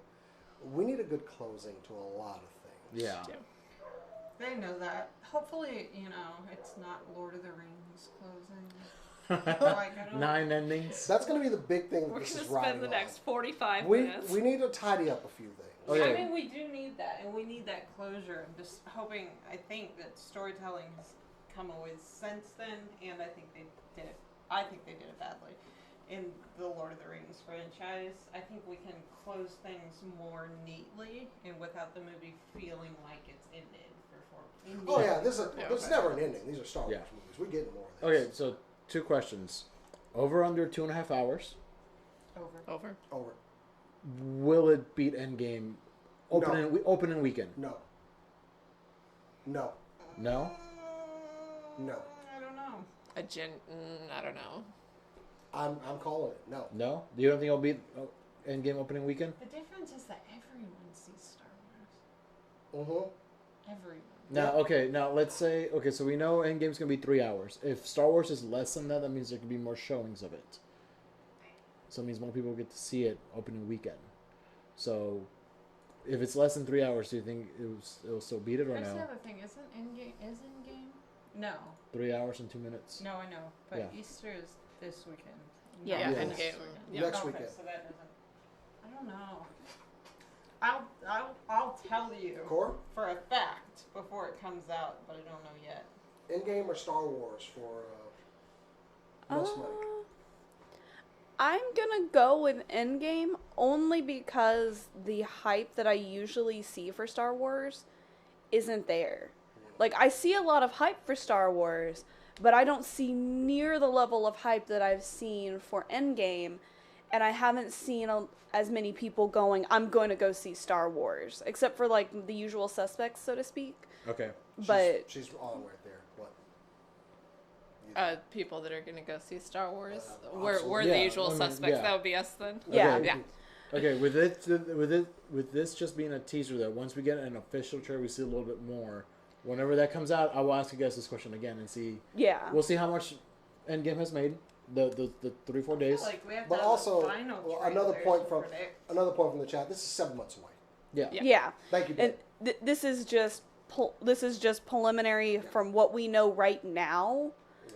we need a good closing to a lot of things. Yeah. Yeah. They know that. Hopefully, it's not Lord of the Rings closing. Like, I don't- 9 endings. That's going to be the big thing that We're this gonna is riding spend the on. next 45 We minutes. need to tidy up a few things. Oh, yeah. I mean, we do need that, and we need that closure. I'm just hoping. I think that storytelling has come a ways since then, and I think they did it. I think they did it badly in the Lord of the Rings franchise. I think we can close things more neatly and without the movie feeling like it's ended for 4. Oh yeah, this Yeah, it's okay. never an ending. These are Star Wars Yeah. movies. We get more of this. Okay, so 2 questions. Over under 2.5 hours. over. Over. Over. Will it beat Endgame opening weekend. No. No. No. No. I don't know. I don't know. I'm calling it. No. No. You don't think it'll be Endgame opening weekend? The difference is that everyone sees Star Wars. Mm-hmm. Everyone. Now, okay. Now let's say so we know Endgame's gonna be 3 hours. If Star Wars is less than that, that means there could be more showings of it. So it means more people get to see it opening weekend. So, if it's less than 3 hours, do you think it'll still beat it or Here's no? the other thing. Isn't Endgame? No. 3 hours and 2 minutes. No, I know. But Yeah. Easter is this weekend. Yeah. Yeah, Yes. Endgame. Yeah. Next Okay, weekend. so that doesn't. I don't know. I'll tell you Core? for a fact before it comes out, but I don't know yet. Endgame or Star Wars for most money? I'm gonna go with Endgame only because the hype that I usually see for Star Wars isn't there. Like, I see a lot of hype for Star Wars, but I don't see near the level of hype that I've seen for Endgame, and I haven't seen as many people going, I'm going to go see Star Wars, except for, like, the usual suspects, so to speak. Okay. But She's on right there. What? People that are gonna go see Star Wars. Absolutely. We're Yeah, the usual I mean, suspects. yeah. That would be us then. Yeah. Okay. Yeah. Okay, with this just being a teaser, though, once we get an official trailer, we see a little bit more. Whenever that comes out, I will ask you guys this question again and see. yeah. We'll see how much Endgame has made the 3-4 days. Like we have But to have also, the final another trailers point to from predict. the chat. This is 7 months away. Yeah. Yeah. Thank you, And Ben. this is just preliminary from what we know right now.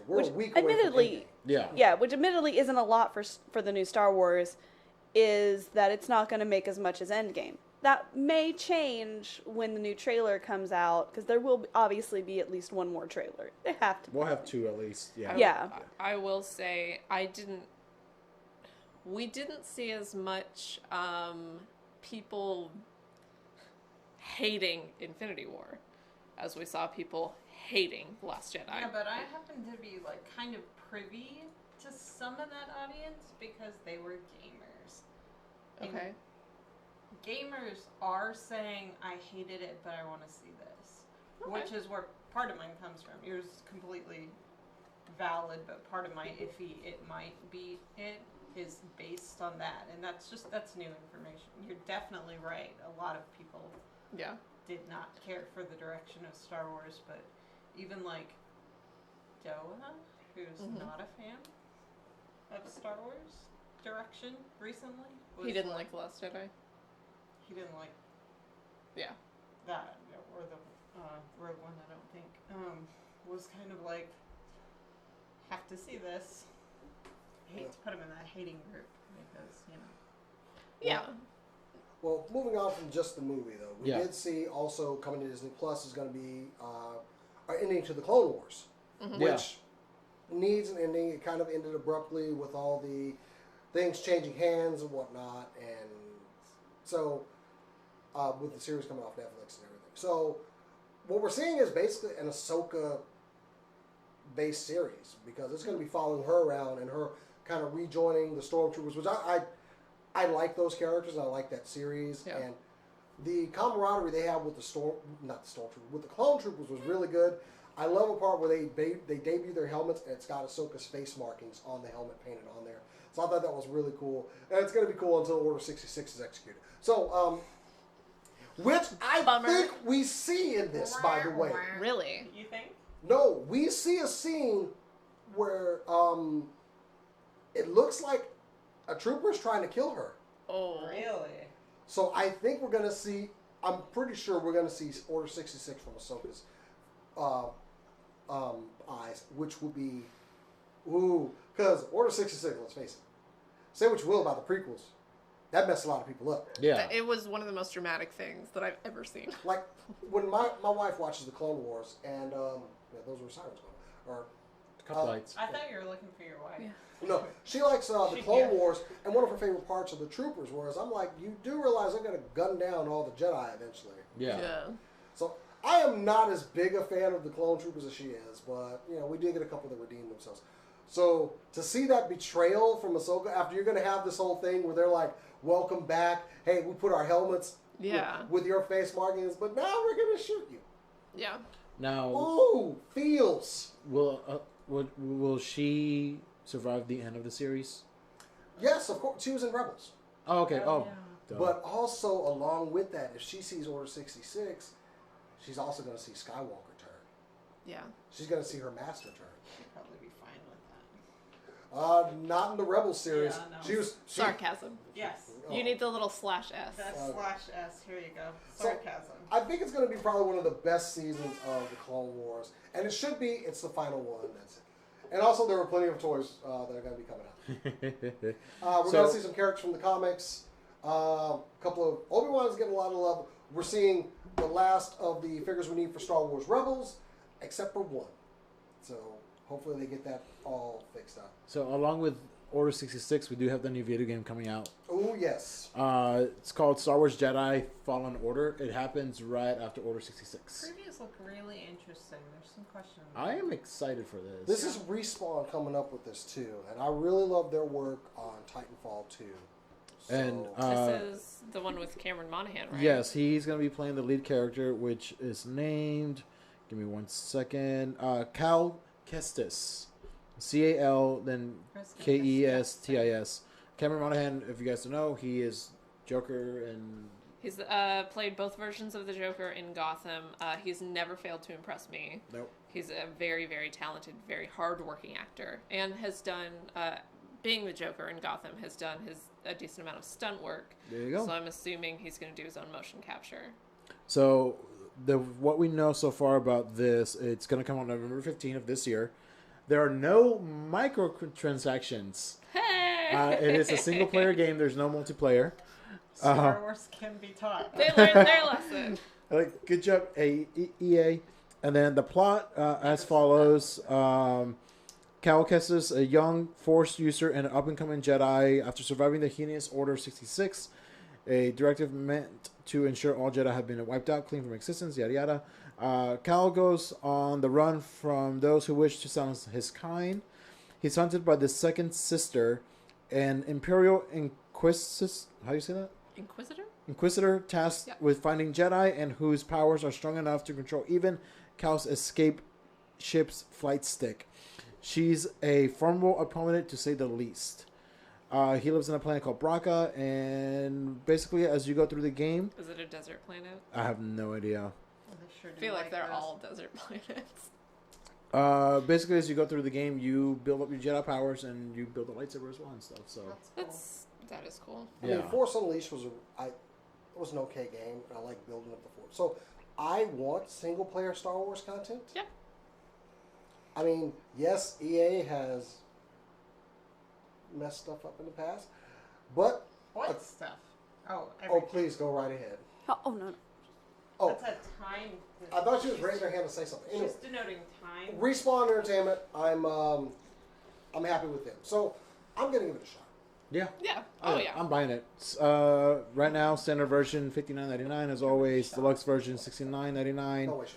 We're which a week away admittedly- Yeah. Yeah, which admittedly isn't a lot for the new Star Wars, is that it's not going to make as much as Endgame. That may change when the new trailer comes out, because there will obviously be at least one more trailer. They have to. We'll have 2 at least. Yeah. Yeah. I will say we didn't see as much people hating Infinity War as we saw people hating Last Jedi. Yeah, but I happen to be like kind of privy to some of that audience because they were gamers. And Okay. gamers are saying, I hated it, but I want to see this. Okay. Which is where part of mine comes from. Yours is completely valid, but part of my iffy, it might be it, is based on that. And that's new information. You're definitely right. A lot of people Yeah. did not care for the direction of Star Wars, but even like Doha, who's Mhm. not a fan of Star Wars direction recently, was He didn't like The Last Jedi. he didn't like Yeah. that or the Rogue One. I don't think was kind of like have to see this. I hate to put him in that hating group because Yeah. Well, moving on from just the movie, though, we Yeah. did see also coming to Disney Plus is going to be our ending to the Clone Wars, Mhm. Yeah. which needs an ending. It kind of ended abruptly with all the things changing hands and whatnot, and so with the series coming off Netflix and everything. So what we're seeing is basically an Ahsoka-based series because it's going to be following her around and her kind of rejoining the Stormtroopers, which I like those characters. I like that series, Yeah. and the camaraderie they have with the with the Clone Troopers was really good. I love a part where they debut their helmets and it's got Ahsoka's face markings on the helmet painted on there. So I thought that was really cool, and it's going to be cool until Order 66 is executed. So, which I Bummer. think we see in this, by the way. Really? you think? No, we see a scene where it looks like a trooper is trying to kill her. Oh. Really? So I think we're going to see, I'm pretty sure we're going to see Order 66 from Ahsoka's eyes, which would be, because Order 66, let's face it, say what you will about the prequels, that messed a lot of people up. Yeah. It was one of the most dramatic things that I've ever seen. Like, when my wife watches the Clone Wars, and those were sirens going, or Cup lights. I thought you were looking for your wife. Yeah. no, she likes the She- Clone yeah. Wars, and one of her favorite parts of the Troopers, whereas I'm like, you do realize they're going to gun down all the Jedi eventually. Yeah. So I am not as big a fan of the Clone Troopers as she is, but we did get a couple that redeemed themselves. So to see that betrayal from Ahsoka after you're going to have this whole thing where they're like, "Welcome back. Hey, we put our helmets Yeah. with your face markings, but now we're going to shoot you. Yeah. Now, Ooh, feels. will she survive the end of the series? Yes, of course. She was in Rebels. Oh, okay. Oh, yeah. duh. But also, along with that, if she sees Order 66, she's also going to see Skywalker turn. Yeah. She's going to see her master turn. She'd probably be fine with that. Not in the Rebels series. Yeah, no. She was... Sarcasm. Yes. Oh. You need the little slash S. That's /S. Here you go. So- Sarcasm. I think it's going to be probably one of the best seasons of the Clone Wars. And it should be. It's the final one. That's it. And also, there were plenty of toys that are going to be coming out. We're going to see some characters from the comics. A couple of... Obi-Wan's getting a lot of love. We're seeing the last of the figures we need for Star Wars Rebels, except for one. So, hopefully they get that all fixed up. So along with Order 66, we do have the new video game coming out. Oh, yes. It's called Star Wars Jedi Fallen Order. It happens right after Order 66. Previews look really interesting. There's some questions. I am excited for this. This is Respawn coming up with this, too. And I really love their work on Titanfall 2. So, And This is the one with Cameron Monaghan, right? yes, he's going to be playing the lead character, which is named... Give me 1 second. Cal Kestis. C-A-L, then Kestis. Cameron Monaghan, if you guys don't know, he is Joker and... He's played both versions of the Joker in Gotham. He's never failed to impress me. Nope. He's a very, very talented, very hard-working actor, and has done, being the Joker in Gotham, has done a decent amount of stunt work. There you go. So I'm assuming he's going to do his own motion capture. So, what we know so far about this, it's going to come out November 15th of this year. There are no microtransactions. Hey! It is a single-player game. There's no multiplayer. Star Wars can be taught. They learned their lesson. Good job, EA. And then the plot as follows. Cal Kestis, a young Force user and an up-and-coming Jedi, after surviving the heinous Order 66, a directive meant to ensure all Jedi have been wiped out, clean from existence, yada yada. Cal goes on the run from those who wish to silence his kind. He's hunted by the second sister, an Imperial Inquisitor. How do you say that? Inquisitor tasked with finding Jedi and whose powers are strong enough to control even Cal's escape ship's flight stick. She's a formidable opponent, to say the least. He lives on a planet called Braca, and basically, as you go through the game... Is it a desert planet? I have no idea. I feel like they're all desert planets. Basically, as you go through the game, you build up your Jedi powers, and you build a lightsaber as well and stuff, so... That is cool. I mean, Force Unleashed was an okay game, and I like building up the Force. So, I want single-player Star Wars content. Yep. I mean, yes, EA has messed stuff up in the past, but... What stuff? Oh, please, go right ahead. Oh, no. Oh, That's a time. I thought she was raising her hand to say something. Anyway, She's denoting time. Respawn Entertainment, I'm happy with them. So, I'm going to give it a shot. Yeah. Yeah. Oh, yeah. I'm buying it. Right now, standard version $59.99 as always. Deluxe version $69.99. No way.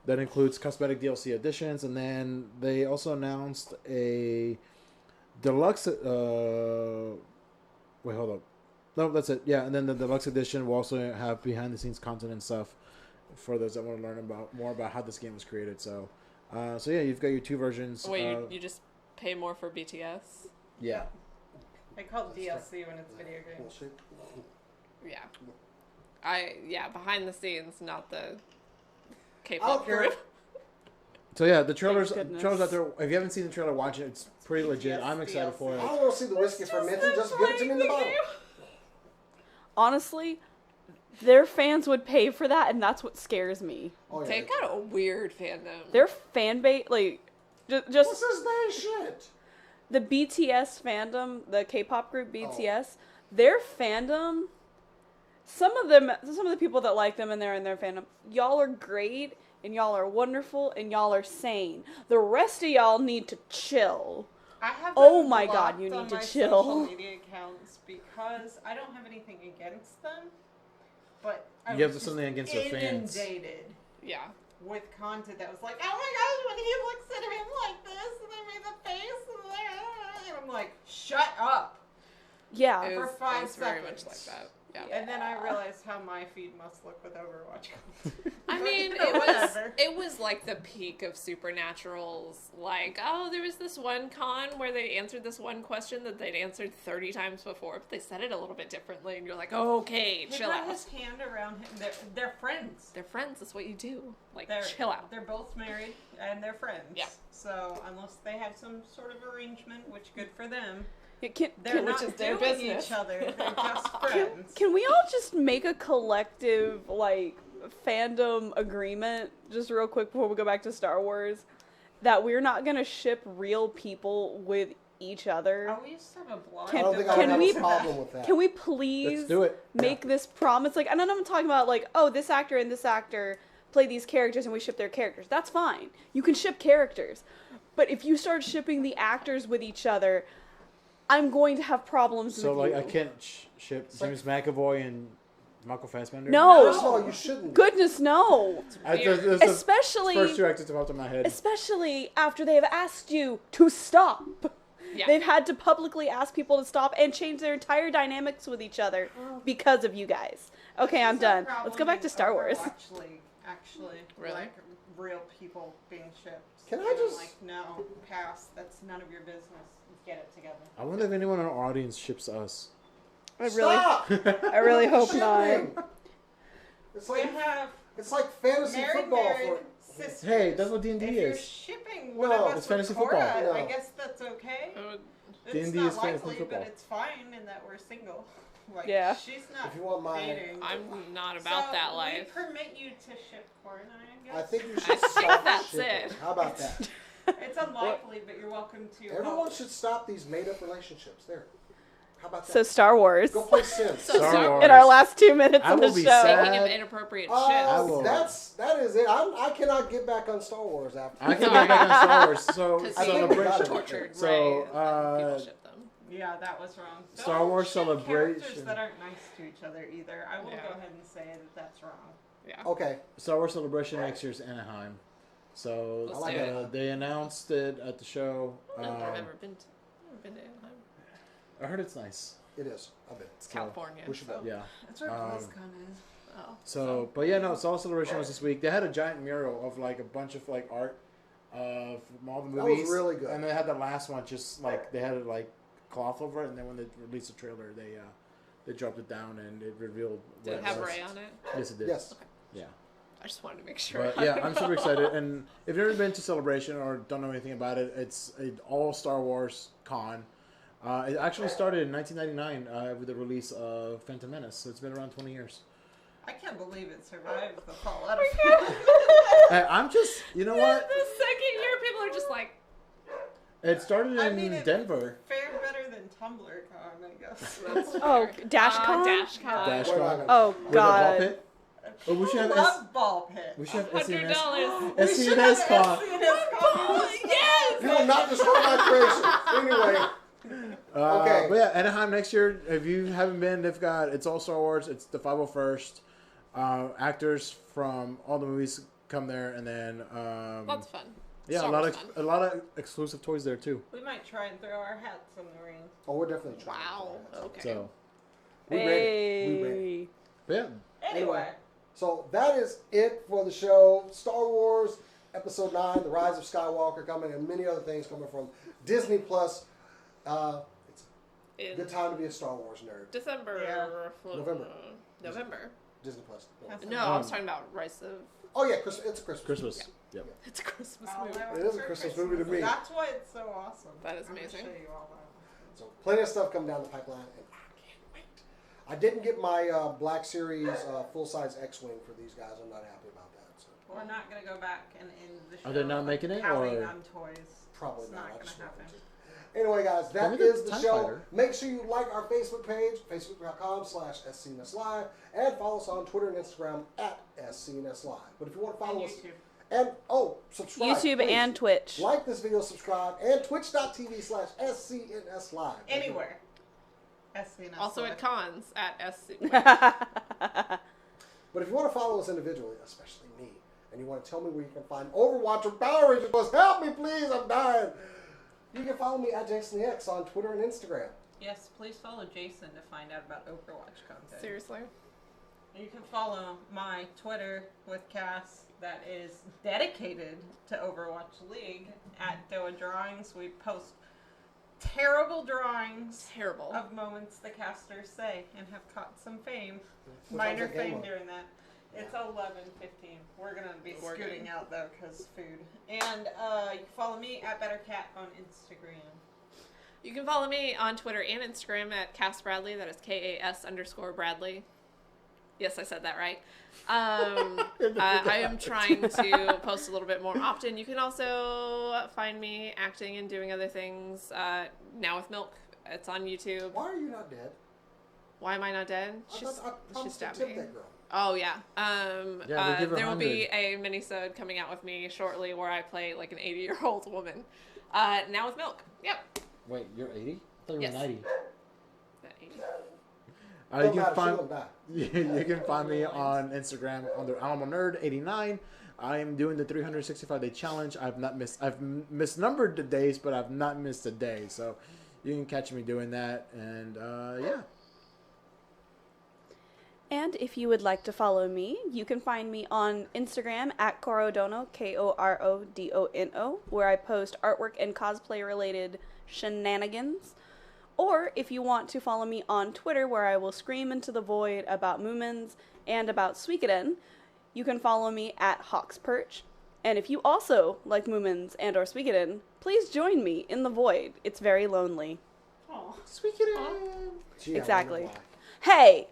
That includes cosmetic DLC additions, and then they also announced a deluxe. Wait, hold up. No, that's it. Yeah, and then the deluxe edition will also have behind-the-scenes content and stuff for those that want to learn more about how this game was created. So, yeah, you've got your two versions. Wait, you just pay more for BTS? Yeah. They call it DLC when it's video games. Bullshit. Yeah. Behind the scenes, not the I K-pop don't care. group. So yeah, the trailers goodness. out there. If you haven't seen the trailer, watch it. It's pretty legit. I'm excited for I it. don't want to see the whiskey fermented. Just give it to me in the bottle. Honestly, their fans would pay for that, and that's what scares me. Oh, yeah. They got a weird fandom. Their fan base, like, just What's his name? Shit. the BTS fandom, the K-pop group BTS, their fandom, some of the people that like them and they're in their fandom, y'all are great and y'all are wonderful and y'all are sane. The rest of y'all need to chill. I have Oh them my God, blocked you need on to my chill. social media accounts because I don't have anything against them, but I You have was something just against their fans. inundated Yeah. with content that was like, oh my gosh, when he looks at him like this, and they made the face, and I'm like, shut up. Yeah. It For was, 5 it was very much seconds. like that. Yeah. And then I realized how my feed must look with Overwatch. I But, mean, you know, whatever. it was like the peak of Supernatural's. Like, oh, there was this one con where they answered this one question that they'd answered 30 times before, but they said it a little bit differently, and you're like, okay, He chill put out. his hand around him. They're friends. They're friends. That's what you do. Like, They're chill out. They're both married and they're friends. Yeah. So unless they have some sort of arrangement, which good for them, Yeah, they're which not is their doing business. each other. They're just friends. can we all just make a collective like fandom agreement just real quick before we go back to Star Wars that we're not gonna ship real people with each other? Oh, we used to have a blog. Can- I don't think I can would have we- a problem with that. Can we please Let's do it. make this promise? Like, and I'm not talking about like, oh, this actor and this actor play these characters and we ship their characters. That's fine. You can ship characters. But if you start shipping the actors with each other, I'm going to have problems So, with like, you. I can't ship James McAvoy and Michael Fassbender? No. First of all, you shouldn't. Goodness, no. That's the Especially, first two actors that popped in my head. especially after they have asked you to stop. Yeah. They've had to publicly ask people to stop and change their entire dynamics with each other because of you guys. Okay, I'm There's no done. Let's problem go back in to Star Wars. Overwatch League, actually, Really? like real people being shipped. Can I And I'm just- like, no, pass. That's none of your business. Get it together. I wonder if anyone in our audience ships us. Stop! I really hope not. Shipping! It's We like have fantasy married, football married for. sisters. Hey, that's what D&D If you're is. shipping No, one of us it's fantasy with Cora, football. No. I guess that's okay. It's D&D not is fantasy likely, football. but it's fine in that we're single. Like, Yeah. she's not If you want my- dating. I'm not about so that life. We permit you to ship Cora and I guess. I think you I should think stop that's shipping. it. How about that? It's unlikely, but you're welcome to. Everyone help. should stop these made-up relationships. There. How about that? So Star Wars. Go play Sims. So Star Wars. In our last 2 minutes I of will the be show. sad. Speaking of inappropriate Oh, ships, will. that is it. I cannot get back on Star Wars after. I can get back on Star Wars. So, because I think we celebration. got it. tortured So, Rey, and then people uh, ship them. Yeah, that was wrong. Star Don't Wars ship Celebration. Characters that aren't nice to each other either. I will Yeah. go ahead and say that that's wrong. Yeah. Okay. Star Wars Celebration next year's Anaheim. So Let's do it. they announced it at the show. I've never been to Anaheim. I heard it's nice. It is. I've been. It's California. we should so. go. Yeah. That's where Um, BlizzCon is. Oh. So, but yeah, no. Star Wars Celebration was this week. They had a giant mural of like a bunch of like art from all the That movies. was really good. And they had the last one just like they had it like cloth over it, and then when they released the trailer, they dropped it down and it revealed. Did what it have was. Ray on it? Yes, it did. Yes. Yeah. I just wanted to make sure. But yeah, I'm super excited. And if you've never been to Celebration or don't know anything about it, it's an all Star Wars con. It actually started in 1999 with the release of Phantom Menace, so it's been around 20 years. I can't believe it survived the fallout of I'm just, you know what? The second year, people are just like, It started in I mean, it- Denver. fared better than TumblrCon, I guess. that's Oh, fair. DashCon? DashCon. DashCon. Oh, With a ball God. pit. Oh, we should have Love ball pit. we should have $100. SCNS. We should have SCNS con. SCNS con. Yes! You will not destroy my creation. Anyway. Okay. But yeah, Anaheim next year. If you haven't been, it's all Star Wars. It's the 501st. Actors from all the movies come there, and then Lots of fun. yeah, Star Wars fun. a lot of exclusive toys there too. We might try and throw our hats in the ring. Oh, we're definitely trying. Wow. Okay. So, We ready. We ready. Hey. but yeah, Anyway, So that is it for the show. Star Wars Episode 9, The Rise of Skywalker coming, and many other things coming from Disney Plus. It's a In good time to be a Star Wars nerd. December. Yeah. November. November. Disney Plus. That's No, I was talking about Rise of. Oh yeah, it's a Christmas. Christmas. Yep. It's a Christmas I'll movie. never It is a for Christmas movie to me. That's why it's so awesome. That is I'm gonna amazing. show you all that. So plenty of stuff coming down the pipeline, and I can't wait. I didn't get my Black Series full-size X-Wing for these guys. I'm not happy about that. So We're not gonna go back and end the show. Are they not making it, counting or- on toys? probably It's not. not I gonna just happen. wanted to. Anyway, guys, that Maybe is the the TIE show. Fighter. Make sure you like our Facebook page, facebook.com/SCNS Live, and follow us on Twitter and Instagram at SCNS Live. But if you want to And follow us, YouTube. and subscribe. YouTube please. and Twitch. Like this video, subscribe, and twitch.tv/SCNS Live. Anywhere. SCNS. Also Live. at cons at SC. But if you want to follow us individually, especially me, and you want to tell me where you can find Overwatch or Power Rangers, help me please, I'm dying. You can follow me at JasonX on Twitter and Instagram. Yes, please follow Jason to find out about Overwatch content. Seriously. You can follow my Twitter with Cass that is dedicated to Overwatch League at Doa Drawings. We post terrible drawings Terrible. of moments the casters say and have caught some fame. What Minor time's that game fame on? during that. It's 11:15. We're going to be We're scooting good. out though because food. And you can follow me at BetterCat on Instagram. You can follow me on Twitter and Instagram at Cass Bradley. That is KAS_Bradley. Yes, I said that right. I am trying to post a little bit more often. You can also find me acting and doing other things now with Milk. It's on YouTube. Why are you not dead? Why am I not dead? I She promised to stabbed tip me. that girl. Oh yeah. Yeah, we give her there will be 100. a mini-sode coming out with me shortly where I play like an 80-year-old woman. Now with Milk. Yep. Wait, you're 80? I thought you Yes. were 90. That 80. You Don't can matter, find she won't die. you can find me on Instagram under AnimalNerd89. I am doing the 365-day challenge. I've misnumbered the days, but I've not missed a day. So you can catch me doing that. And yeah. And if you would like to follow me, you can find me on Instagram at Korodono, KORODONO, where I post artwork and cosplay related shenanigans. Or if you want to follow me on Twitter, where I will scream into the void about Moomins and about Suikoden, you can follow me at Hawksperch. And if you also like Moomins and or Suikoden, please join me in the void. It's very lonely. Oh. Gee, I Exactly. wonder why. Hey!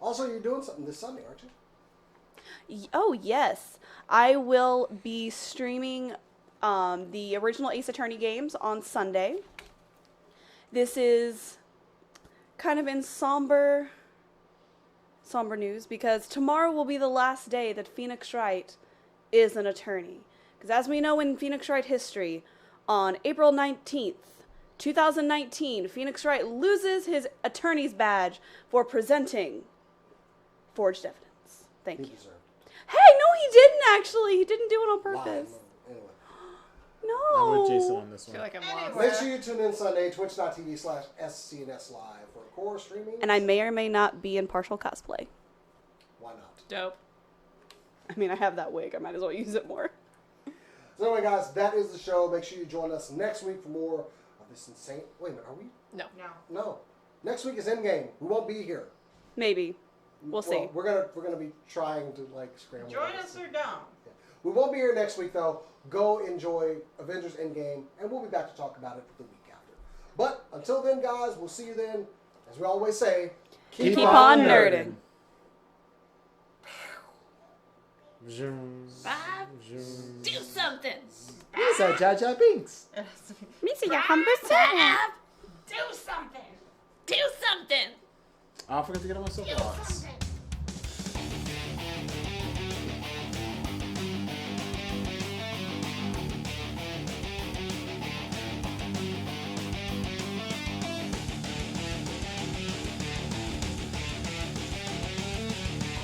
Also, you're doing something this Sunday, aren't you? Oh, yes. I will be streaming the original Ace Attorney games on Sunday. This is kind of in somber news because tomorrow will be the last day that Phoenix Wright is an attorney. Because as we know in Phoenix Wright history, on April 19th, 2019, Phoenix Wright loses his attorney's badge for presenting forged evidence. Thank He you. deserved it. Hey, no, he didn't actually. He didn't do it on Lying. purpose. Anyway. No. I'm with Jason on this I feel one. like I'm lost. Make sure you tune in Sunday, twitch.tv/SCNS Live for core streaming. And I may or may not be in partial cosplay. Why not? Dope. I mean, I have that wig. I might as well use it more. So anyway, guys, that is the show. Make sure you join us next week for more of this insane... Wait a minute, are we? No. No. No. Next week is Endgame. We won't be here. Maybe. We'll see. We're gonna be trying to scramble. Join this. us or don't. We won't be here next week though. Go enjoy Avengers Endgame, and we'll be back to talk about it the week after. But until then, guys, we'll see you then. As we always say, Keep on nerding. Zoom, Bob, zoom. do something. These are Jar Jar Binks. Missy, your humble Bob, do something. Do something. I forgot to get on my soapbox. something.